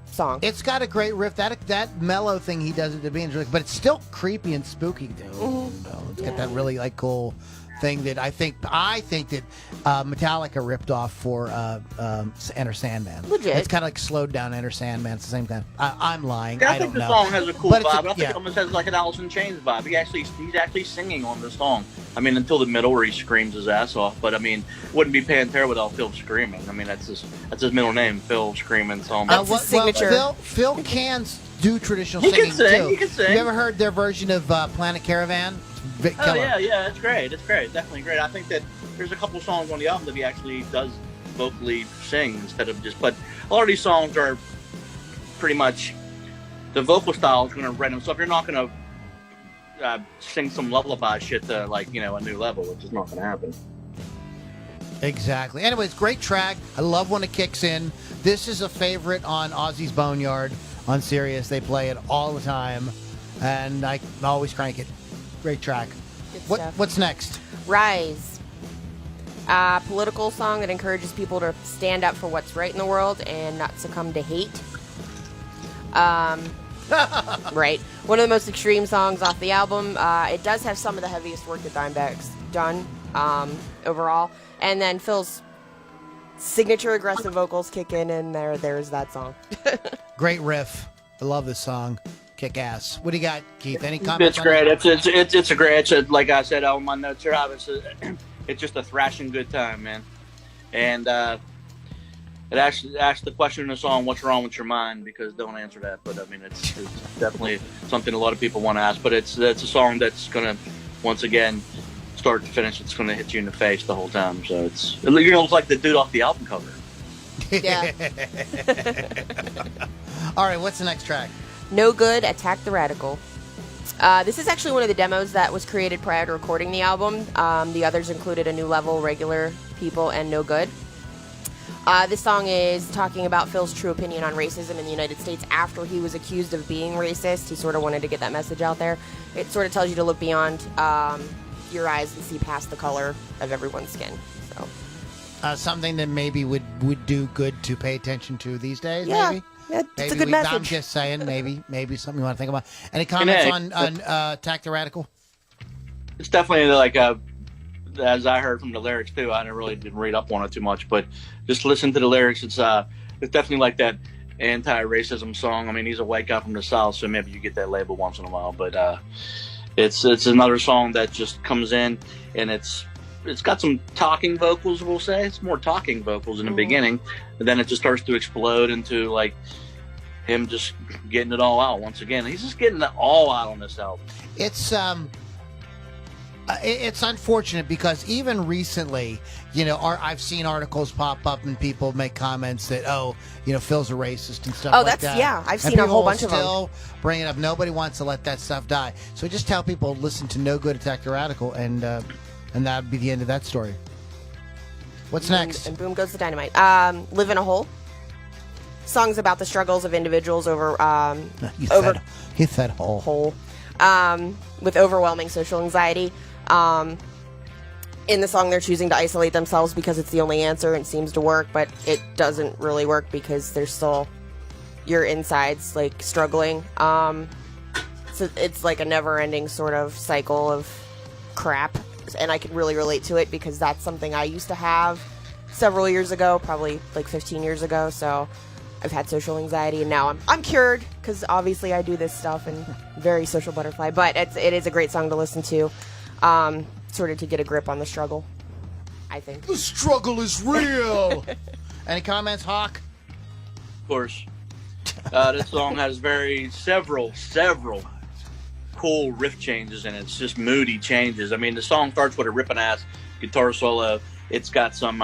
song. It's got a great riff. That mellow thing he does at the beginning, but it's still creepy and spooky, dude. Mm-hmm. It's got that really cool thing that I think that Metallica ripped off for Enter Sandman. Legit. It's kind of like slowed down Enter Sandman. It's the same kind. I'm lying. I think the song has a cool vibe. I think yeah. it almost has like an Alice in Chains vibe. He's actually singing on the song. I mean, until the middle where he screams his ass off. But I mean, it wouldn't be Pantera without Phil screaming. I mean, that's his middle name, Phil Screaming. So that's his signature. Phil can do traditional singing too. He can sing. You ever heard their version of Planet Caravan? Oh yeah, it's great. It's great, definitely great. I think that there's a couple songs on the album that he actually does vocally sing instead of just. But a lot of these songs are pretty much the vocal style is going to rent them. So if you're not going to sing some lullaby shit to a new level, it's just not going to happen. Exactly. Anyways, great track. I love when it kicks in. This is a favorite on Ozzy's Boneyard on Sirius. They play it all the time, and I always crank it. Great track. What's next? Rise. Political song that encourages people to stand up for what's right in the world and not succumb to hate. Right. One of the most extreme songs off the album. It does have some of the heaviest work that Dimebag's done overall. And then Phil's signature aggressive vocals kick in, and there's that song. Great riff. I love this song. Kick ass. What do you got, Keith? Any comments? It's great. It's a great. It's like I said on my notes here. It's just a thrashing good time, man. And it asks the question in the song, "What's wrong with your mind?" Because don't answer that. But I mean, it's definitely something a lot of people want to ask. But it's a song that's gonna once again start to finish. It's gonna hit you in the face the whole time. So you're almost like the dude off the album cover. Yeah. All right. What's the next track? No Good, Attack the Radical. This is actually one of the demos that was created prior to recording the album. The others included A New Level, Regular People, and No Good. This song is talking about Phil's true opinion on racism in the United States after he was accused of being racist. He sort of wanted to get that message out there. It sort of tells you to look beyond your eyes and see past the color of everyone's skin. So something that maybe would do good to pay attention to these days, yeah. Maybe? It's a good message. I'm just saying, maybe something you want to think about. Any comments on Attack the Radical? It's definitely as I heard from the lyrics too. I didn't read up on it too much, but just listen to the lyrics. It's definitely like that anti-racism song. I mean, he's a white guy from the South, so maybe you get that label once in a while. But it's another song that just comes in, and it's got some talking vocals. We'll say it's more talking vocals in the beginning, and then it just starts to explode into like him just getting it all out once again. He's just getting it all out on this album. It's It's unfortunate because even recently, I've seen articles pop up and people make comments that, Phil's a racist and stuff like that. Yeah, I've And seen a people whole bunch of them. still bring it up. Nobody wants to let that stuff die. So just tell people, listen to No Good Attack the Radical, and that would be the end of that story. What's next? And boom goes the dynamite. Live in a Hole. Songs about the struggles of individuals over You said hole. With overwhelming social anxiety. In the song, they're choosing to isolate themselves because it's the only answer and seems to work, but it doesn't really work because there's still your insides like struggling. So it's like a never-ending sort of cycle of crap, and I can really relate to it because that's something I used to have several years ago, probably like 15 years ago. So I've had social anxiety, and now I'm cured because obviously I do this stuff and very social butterfly. But it is a great song to listen to, sort of to get a grip on the struggle, I think. The struggle is real. Any comments, Hawk? Of course. This song has several cool riff changes, and it's just moody changes. I mean, the song starts with a ripping ass guitar solo. It's got some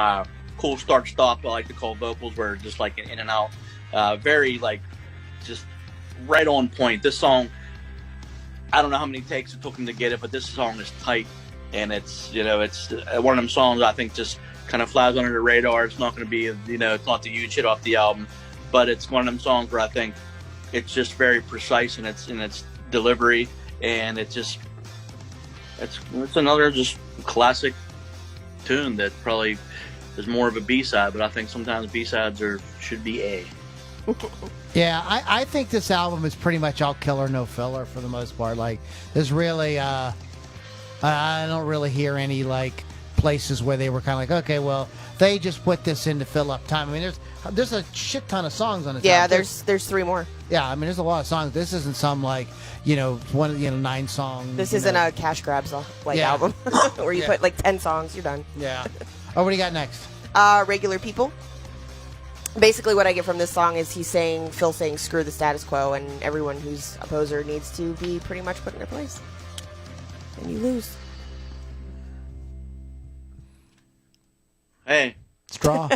cool start-stop, I like to call vocals, where just like in and out. Very like just right on point. This song, I don't know how many takes it took him to get it, but this song is tight, and it's one of them songs I think just kind of flies under the radar. It's not going to be it's not the huge hit off the album, but it's one of them songs where I think it's just very precise in its delivery, and it's another just classic tune that probably is more of a B-side, but I think sometimes B-sides should be A. Yeah, I think this album is pretty much all killer, no filler for the most part. Like, there's really, I don't really hear any, like, places where they were kind of like, okay, well, they just put this in to fill up time. I mean, there's a shit ton of songs on it. Yeah, there's 3 more. Yeah, I mean, there's a lot of songs. This isn't some, like, 9 songs. This isn't a cash grabs album where you put like 10 songs, you're done. Yeah. Oh, what do you got next? Regular People. Basically, what I get from this song is Phil saying, screw the status quo, and everyone who's a poser needs to be pretty much put in their place. And you lose. Hey. Straw.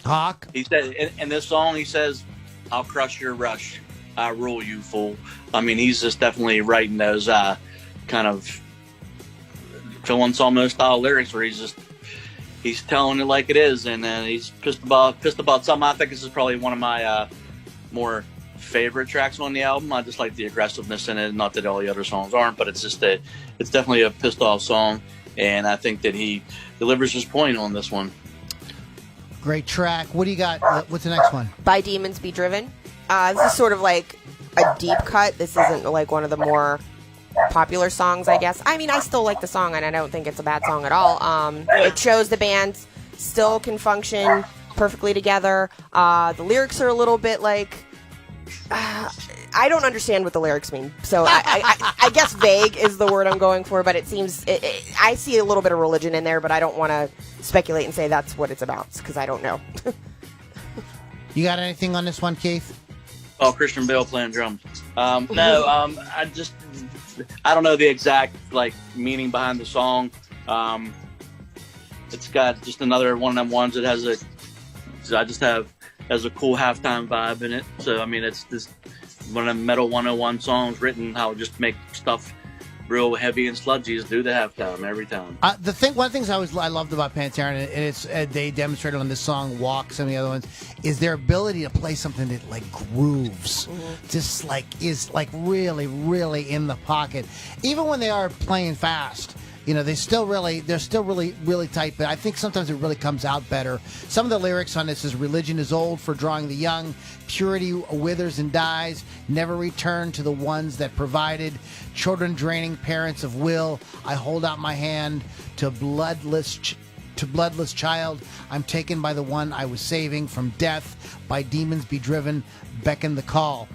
Hawk. He said in this song, he says, I'll crush your rush. I rule you, fool. I mean, he's just definitely writing those kind of Phil Anselmo style lyrics where he's telling it like it is, and he's pissed about something. I think this is probably one of my more favorite tracks on the album. I just like the aggressiveness in it. Not that all the other songs aren't, but it's definitely a pissed off song, and I think that he delivers his point on this one. Great track. What do you got? What's the next one? By Demons Be Driven. This is sort of like a deep cut. This isn't like one of the more popular songs, I guess. I mean, I still like the song, and I don't think it's a bad song at all. It shows the band still can function perfectly together. The lyrics are a little bit like... I don't understand what the lyrics mean. So I guess vague is the word I'm going for, but it seems... I see a little bit of religion in there, but I don't want to speculate and say that's what it's about, because I don't know. You got anything on this one, Keith? Oh, Christian Bale playing drums. No, I don't know the exact meaning behind the song. It's got just another one of them ones that has a cool halftime vibe in it. So I mean, it's just one of the Metal 101 songs written how to just make stuff real heavy and sludgy is do the halftime every time. One of the things I loved about Pantera, and it's they demonstrated on this song Walk, some of the other ones, is their ability to play something that grooves, just is really, really in the pocket, even when they are playing fast. They're still really, really tight, but I think sometimes it really comes out better. Some of the lyrics on this is, religion is old for drawing the young, purity withers and dies, never return to the ones that provided, children draining parents of will, I hold out my hand to bloodless child, I'm taken by the one I was saving from death, by demons be driven, beckon the call.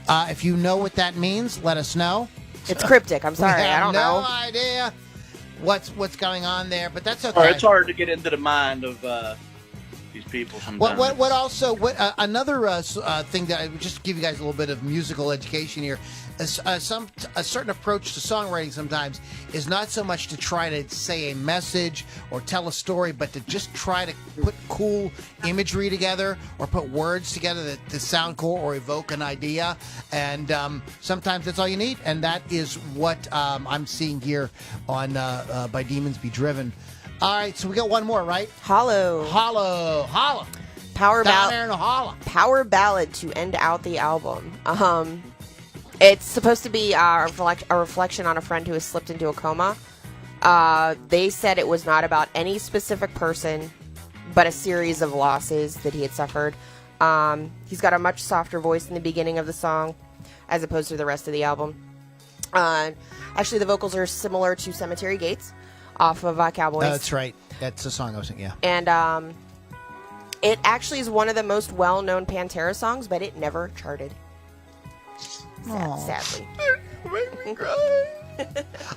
If you know what that means, let us know. It's cryptic, I'm sorry, I don't know. No idea what's going on there, but that's okay. It's hard to get into the mind of these people sometimes. What another thing that I would just give you guys a little bit of musical education here. A certain approach to songwriting sometimes is not so much to try to say a message or tell a story, but to just try to put cool imagery together or put words together that sound cool or evoke an idea. And sometimes that's all you need. And that is what I'm seeing here on By Demons Be Driven. All right, so we got one more, right? Hollow. Power ballad. Down there in the holla. Power ballad to end out the album. It's supposed to be a reflection on a friend who has slipped into a coma. They said it was not about any specific person, but a series of losses that he had suffered. He's got a much softer voice in the beginning of the song, as opposed to the rest of the album. Actually, the vocals are similar to Cemetery Gates off of Cowboys. That's right. That's the song I was thinking, yeah. And it actually is one of the most well-known Pantera songs, but it never charted. Sadly. Make me cry.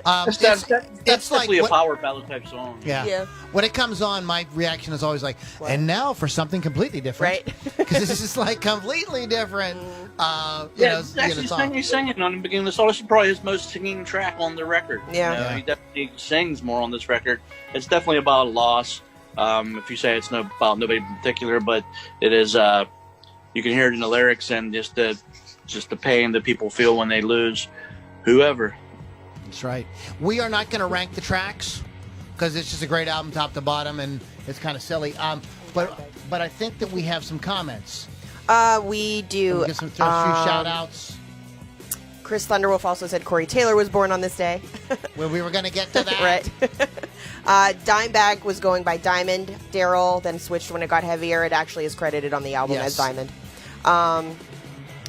That's it's like definitely a power ballad type song. Yeah. When it comes on, my reaction is always like, what? And now for something completely different. Right. Because this is like completely different. Actually, singing on the beginning of the song. This is probably his most singing track on the record. Yeah. He definitely sings more on this record. It's definitely about a loss. If you say it's about nobody in particular, but it is. You can hear it in the lyrics and just the pain that people feel when they lose whoever. That's right. We are not going to rank the tracks because it's just a great album top to bottom and it's kind of silly. But I think that we have some comments. We do. We get some throw a few shout outs. Chris Thunderwolf also said Corey Taylor was born on this day. Well, we were going to get to that. Right. Dimebag was going by Diamond. Daryl then switched when it got heavier. It actually is credited on the album as Diamond.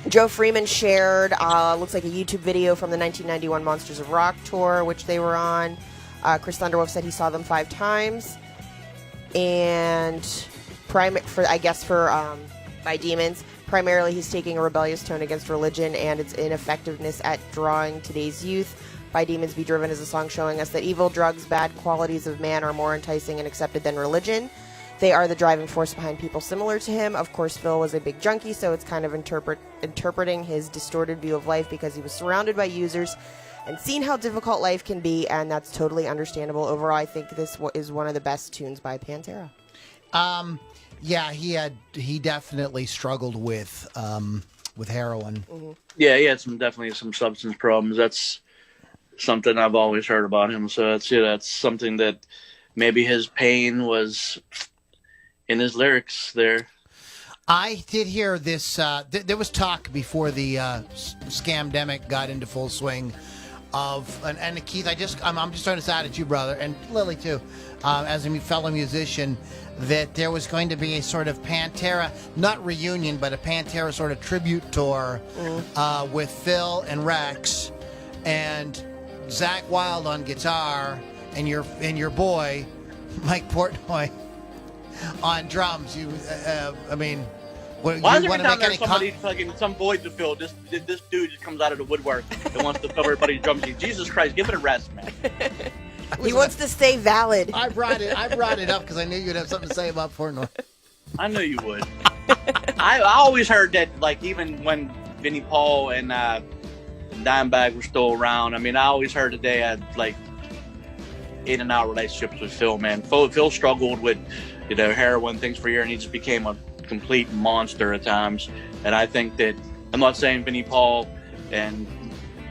Joe Freeman shared, looks like a YouTube video from the 1991 Monsters of Rock tour, which they were on. Chris Thunderwolf said he saw them 5 times. And for By Demons, primarily he's taking a rebellious tone against religion and its ineffectiveness at drawing today's youth. By Demons Be Driven is a song showing us that evil, drugs, bad qualities of man are more enticing and accepted than religion. They are the driving force behind people similar to him. Of course, Phil was a big junkie, so it's kind of interpreting his distorted view of life because he was surrounded by users and seen how difficult life can be, and that's totally understandable. Overall, I think this is one of the best tunes by Pantera. Yeah, he definitely struggled with heroin. Mm-hmm. Yeah, he had definitely some substance problems. That's something I've always heard about him. So that's something that maybe his pain was in his lyrics there. I did hear this. There was talk before the scamdemic got into full swing and Keith, I'm just throwing this out at you, brother, and Lily too, as a fellow musician, that there was going to be a sort of Pantera, not reunion, but a Pantera sort of tribute tour with Phil and Rex and Zakk Wylde on guitar and your boy Mike Portnoy on drums. Why is every time there's somebody fucking some void to fill, this dude just comes out of the woodwork and wants to cover everybody's drums? Jesus Christ, give it a rest, man. He wants to stay valid. I brought it up because I knew you'd have something to say about Portnoy. I knew you would. I always heard that, like, even when Vinnie Paul and Dimebag were still around, I always heard that they had, like, in and out relationships with Phil, man. Phil struggled with, heroin things for a year, and he just became a complete monster at times. And I think that, I'm not saying Vinnie Paul and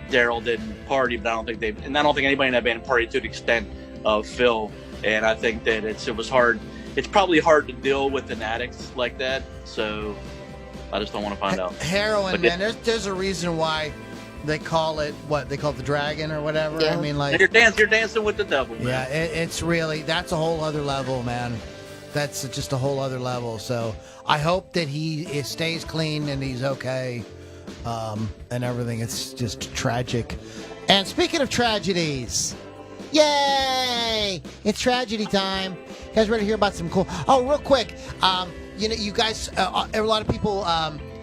Daryl didn't party, but I don't think anybody in that band partied to the extent of Phil. And I think that it was hard. It's probably hard to deal with an addict like that. So I just don't want to find out. Heroin, man. There's a reason why they call it the dragon or whatever. Yeah. You're dancing with the devil, man. Yeah, it's really, that's a whole other level, man. That's just a whole other level. So I hope that he stays clean and he's okay, and everything. It's just tragic. And speaking of tragedies, yay! It's tragedy time. You guys ready to hear about some cool? Oh, real quick. You guys, a lot of people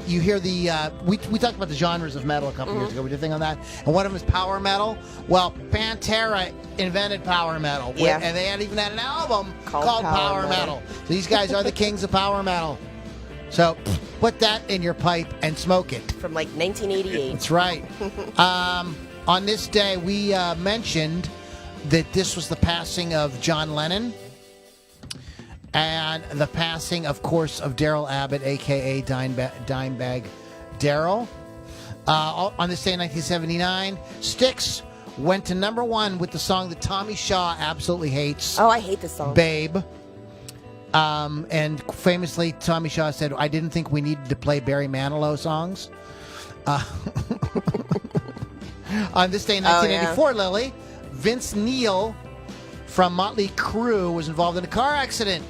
you hear the we talked about the genres of metal a couple years ago. We did a thing on that, and one of them is power metal. Well, Pantera invented power metal, Yeah. and they had even had an album Called Power Metal. So these guys are the kings of power metal. So put that in your pipe and smoke it. From like 1988. That's right. On this day, we mentioned that this was the passing of John Lennon and the passing, of course, of Daryl Abbott, a.k.a. Dimebag Daryl. On this day in 1979, Styx went to #1 with the song that Tommy Shaw absolutely hates. Oh, I hate this song. Babe. And famously, Tommy Shaw said, I didn't think we needed to play Barry Manilow songs. On this day in 1984, Lily, Vince Neil from Motley Crue was involved in a car accident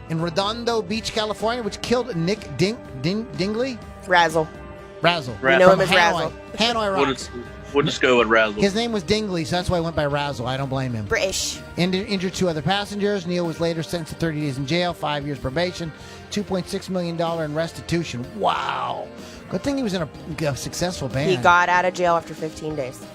in Redondo Beach, California, which killed Nick Dingley? Razzle. Razzle. We know him From as Razzle. Hanoi Rock. We'll just go with Razzle. His name was Dingley, so that's why I went by Razzle. I don't blame him. British. Injured 2 other passengers. Neil was later sentenced to 30 days in jail, 5 years probation, $2.6 million in restitution. Wow. Good thing he was in a successful band. He got out of jail after 15 days.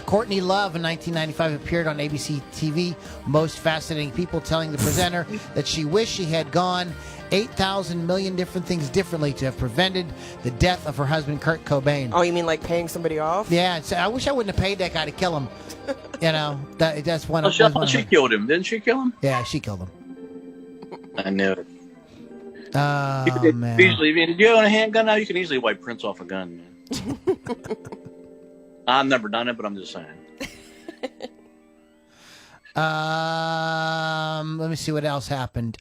Courtney Love in 1995 appeared on ABC TV, Most Fascinating People, telling the presenter that she wished she had gone 8,000 million different things differently to have prevented the death of her husband, Kurt Cobain. Oh, you mean like paying somebody off? Yeah, I wish I wouldn't have paid that guy to kill him. You know, that's one Oh, of she killed him. Didn't she kill him? Yeah, she killed him. I knew it. Oh, man. Easily, if you own a handgun now, you can easily wipe prints off a gun, man. I've never done it, but I'm just saying. Let me see what else happened.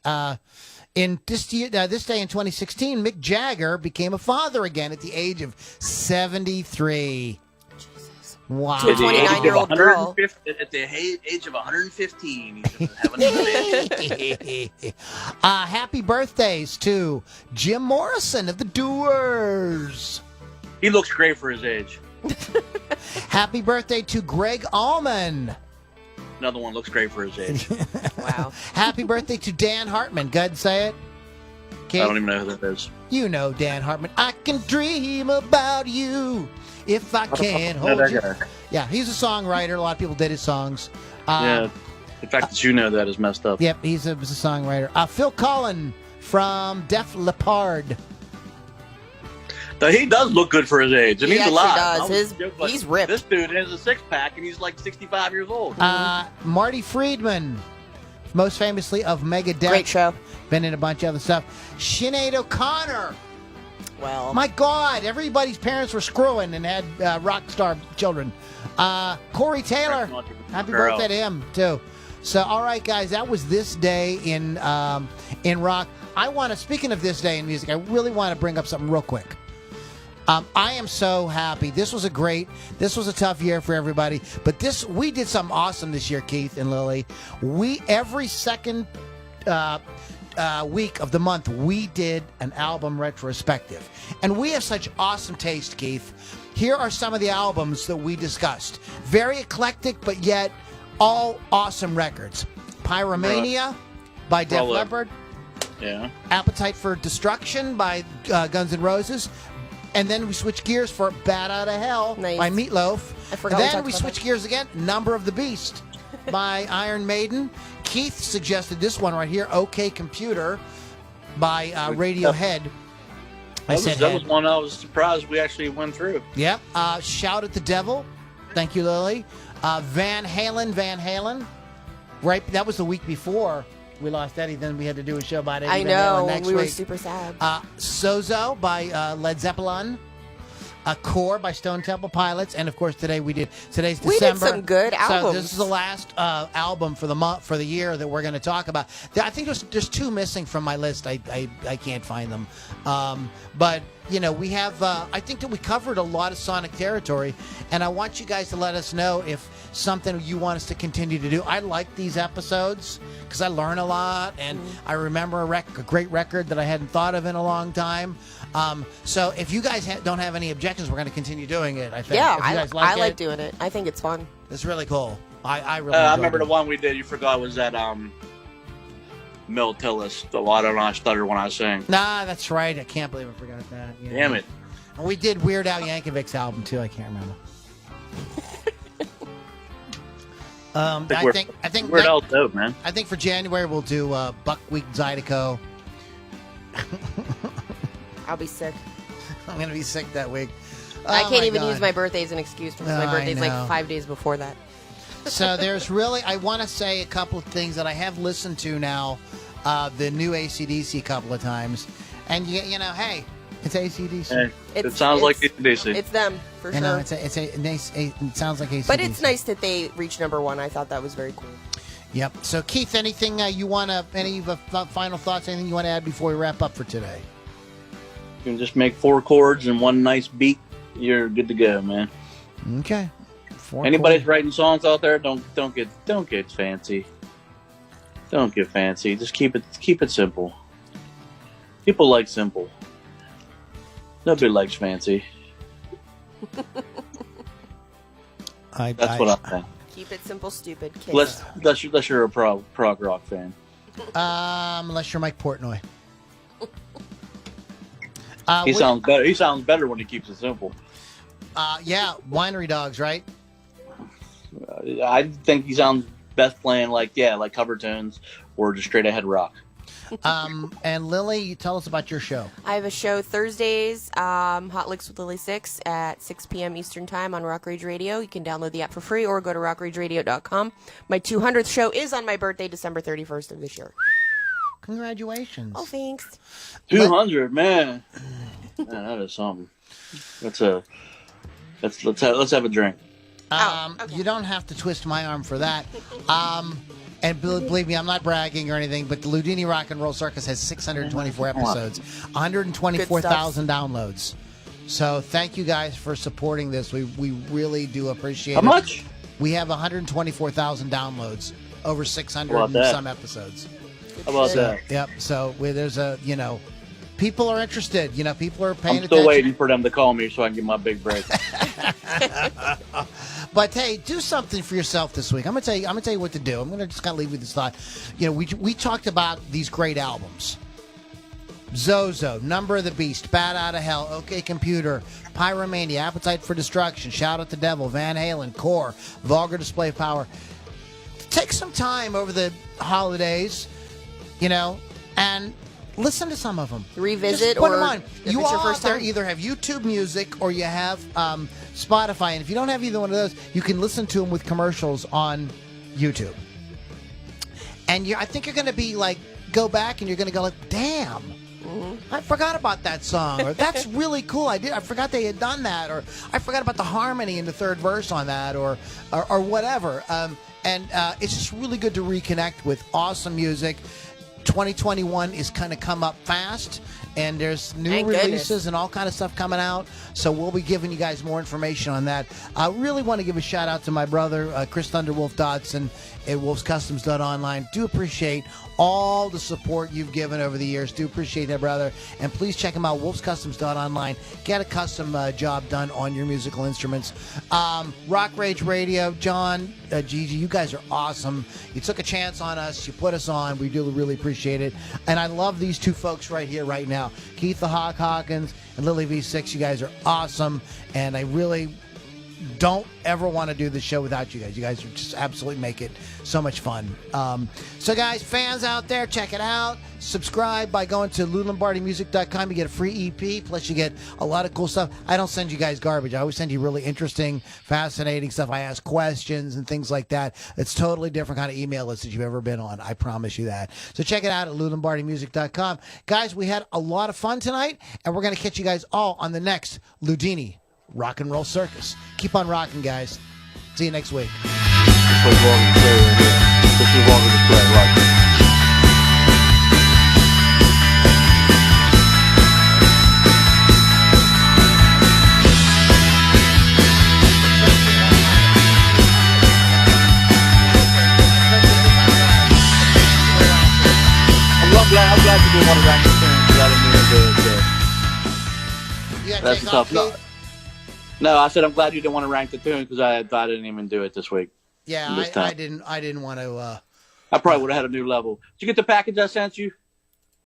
In this day in 2016, Mick Jagger became a father again at the age of 73. Jesus. Wow. To a 29-year-old girl. At the age of 115, he's having a baby. Happy birthdays to Jim Morrison of the Doors. He looks great for his age. Happy birthday to Greg Allman. Another one looks great for his age. Wow. Happy birthday to Dan Hartman. Go ahead and say it. I don't even know who that is. You know Dan Hartman. I can dream about you if I can hold you. Yeah, he's a songwriter. A lot of people did his songs. Yeah, the fact that you know that is messed up. Yep, he's a songwriter. Phil Collin from Def Leppard. Now, he does look good for his age, and He he's alive. does. He's ripped. This dude has a six-pack, and he's like 65 years old. Marty Friedman, most famously of Megadeth. Great show. Been in a bunch of other stuff. Sinead O'Connor. Well. My God, everybody's parents were screwing and had rock star children. Corey Taylor. Happy birthday to him, too. So, all right, guys, that was this day in rock. Speaking of this day in music, I really want to bring up something real quick. I am so happy. This was a tough year for everybody, but we did something awesome this year, Keith and Lily. Every second week of the month, we did an album retrospective, and we have such awesome taste, Keith. Here are some of the albums that we discussed. Very eclectic, but yet all awesome records. Pyromania by Def Leppard. Yeah. Appetite for Destruction by Guns N' Roses. And then we switch gears for Bat Out of Hell by Meatloaf. I forgot. And then we switch gears again, Number of the Beast by Iron Maiden. Keith suggested this one right here, OK Computer by Radiohead. That was one I was surprised we actually went through. Yep. Shout at the Devil. Thank you, Lily. Van Halen. Right, that was the week before we lost Eddie. Then we had to do a show about Eddie. I Van Halen know. next We were week. super sad. Sozo by Led Zeppelin. Core by Stone Temple Pilots, and of course today's December. We did some good albums. So this is the last album for the year that we're going to talk about. I think there's 2 missing from my list. I can't find them, but we have. I think that we covered a lot of Sonic territory, and I want you guys to let us know if something you want us to continue to do. I like these episodes because I learn a lot, and I remember a great record that I hadn't thought of in a long time. So if you guys don't have any objections, we're going to continue doing it. I think. Yeah, I like doing it. I think it's fun. It's really cool. I really. I remember the one we did. You forgot was that Mel Tillis. So I don't know, I stutter when I sing. Nah, that's right. I can't believe I forgot that. Yeah. Damn it. And we did Weird Al Yankovic's album too. I can't remember. I think Weird Al's dope, man. I think for January we'll do Buckwheat Zydeco. I'll be sick. I'm gonna be sick that week. I Oh, can't my even God. use my birthday as an excuse because I my birthday's like know. 5 days before that. So there's really, I want to say a couple of things that I have listened to now, the new AC/DC a couple of times, and you know, hey, it's AC/DC. Hey, it sounds like AC/DC. It's them for You know, sure. it sounds like AC/DC. But it's nice that they reached #1. I thought that was very cool. Yep. So Keith, anything you want to, any final thoughts? Anything you want to add before we wrap up for today? You can just make 4 chords and one nice beat. You're good to go, man. Okay. Anybody's writing songs out there, don't get fancy. Don't get fancy. Just keep it simple. People like simple. Nobody likes fancy. That's what I think. Keep it simple, stupid. Kids. Unless you're a prog rock fan. Unless you're Mike Portnoy. He sounds better. He sounds better when he keeps it simple. Yeah, Winery Dogs, right? I think he sounds best playing like cover tunes or just straight ahead rock. And Lily, tell us about your show. I have a show Thursdays, Hot Licks with Lily 6 at 6 p.m. Eastern Time on Rock Rage Radio. You can download the app for free or go to rockrageradio.com. My 200th show is on my birthday, December 31st of this year. Congratulations. Oh, thanks. 200, man. Man, that is something. Let's have a drink. Okay. You don't have to twist my arm for that. And believe me, I'm not bragging or anything, but the Loudini Rock and Roll Circus has 624 episodes, 124,000 downloads. So thank you guys for supporting this. We really do appreciate it. How much? We have 124,000 downloads, over 600 How and about that? some episodes. How about that? Yep. So there's a, people are interested. People are paying I'm attention. still waiting for them to call me so I can get my big break. But hey, do something for yourself this week. I'm gonna tell you what to do. I'm gonna just kind of leave you with this thought. We talked about these great albums: Zozo, Number of the Beast, Bat Out of Hell, OK Computer, Pyromania, Appetite for Destruction, Shout at the Devil, Van Halen, Core, Vulgar Display of Power. Take some time over the holidays, and listen to some of them. Revisit Just put or them on. if You it's your all first out there time. either have YouTube Music or you have Spotify, and if you don't have either one of those, you can listen to them with commercials on YouTube. And I think you're going to be like, go back and you're going to go like, damn, I forgot about that song, or that's really cool. I forgot they had done that, or I forgot about the harmony in the third verse on that, or whatever. And it's just really good to reconnect with awesome music. 2021 is kind of come up fast, and there's new Thank releases goodness. and all kind of stuff coming out. So we'll be giving you guys more information on that. I really want to give a shout out to my brother, Chris Thunderwolf Dodson at wolfscustoms.online. Do appreciate all the support you've given over the years. Do appreciate that, brother. And please check him out, wolfscustoms.online. Get a custom job done on your musical instruments. Rock Rage Radio, John, Gigi, you guys are awesome. You took a chance on us. You put us on. We do really appreciate it. And I love these two folks right here, right now. Keith the Hawk Hawkins and Lily V6. You guys are awesome. And I really don't ever want to do the show without you guys. You guys are just absolutely make it so much fun. So guys, fans out there, check it out. Subscribe by going to LouLombardiMusic.com. You get a free EP, plus you get a lot of cool stuff. I don't send you guys garbage. I always send you really interesting, fascinating stuff. I ask questions and things like that. It's totally different kind of email list that you've ever been on. I promise you that. So check it out at LouLombardiMusic.com. Guys, we had a lot of fun tonight, and we're going to catch you guys all on the next Loudini Rock and Roll Circus. Keep on rocking, guys. See you next week. This is Vulgar Display right I'm glad you didn't want to rank the tunes because I didn't even do it. You gotta That's take tough. off, Keith? No, I said I'm glad you didn't want to rank the tunes because I didn't even do it this week. Yeah, This time. I didn't want to I probably would have had a new level. Did you get the package I sent you?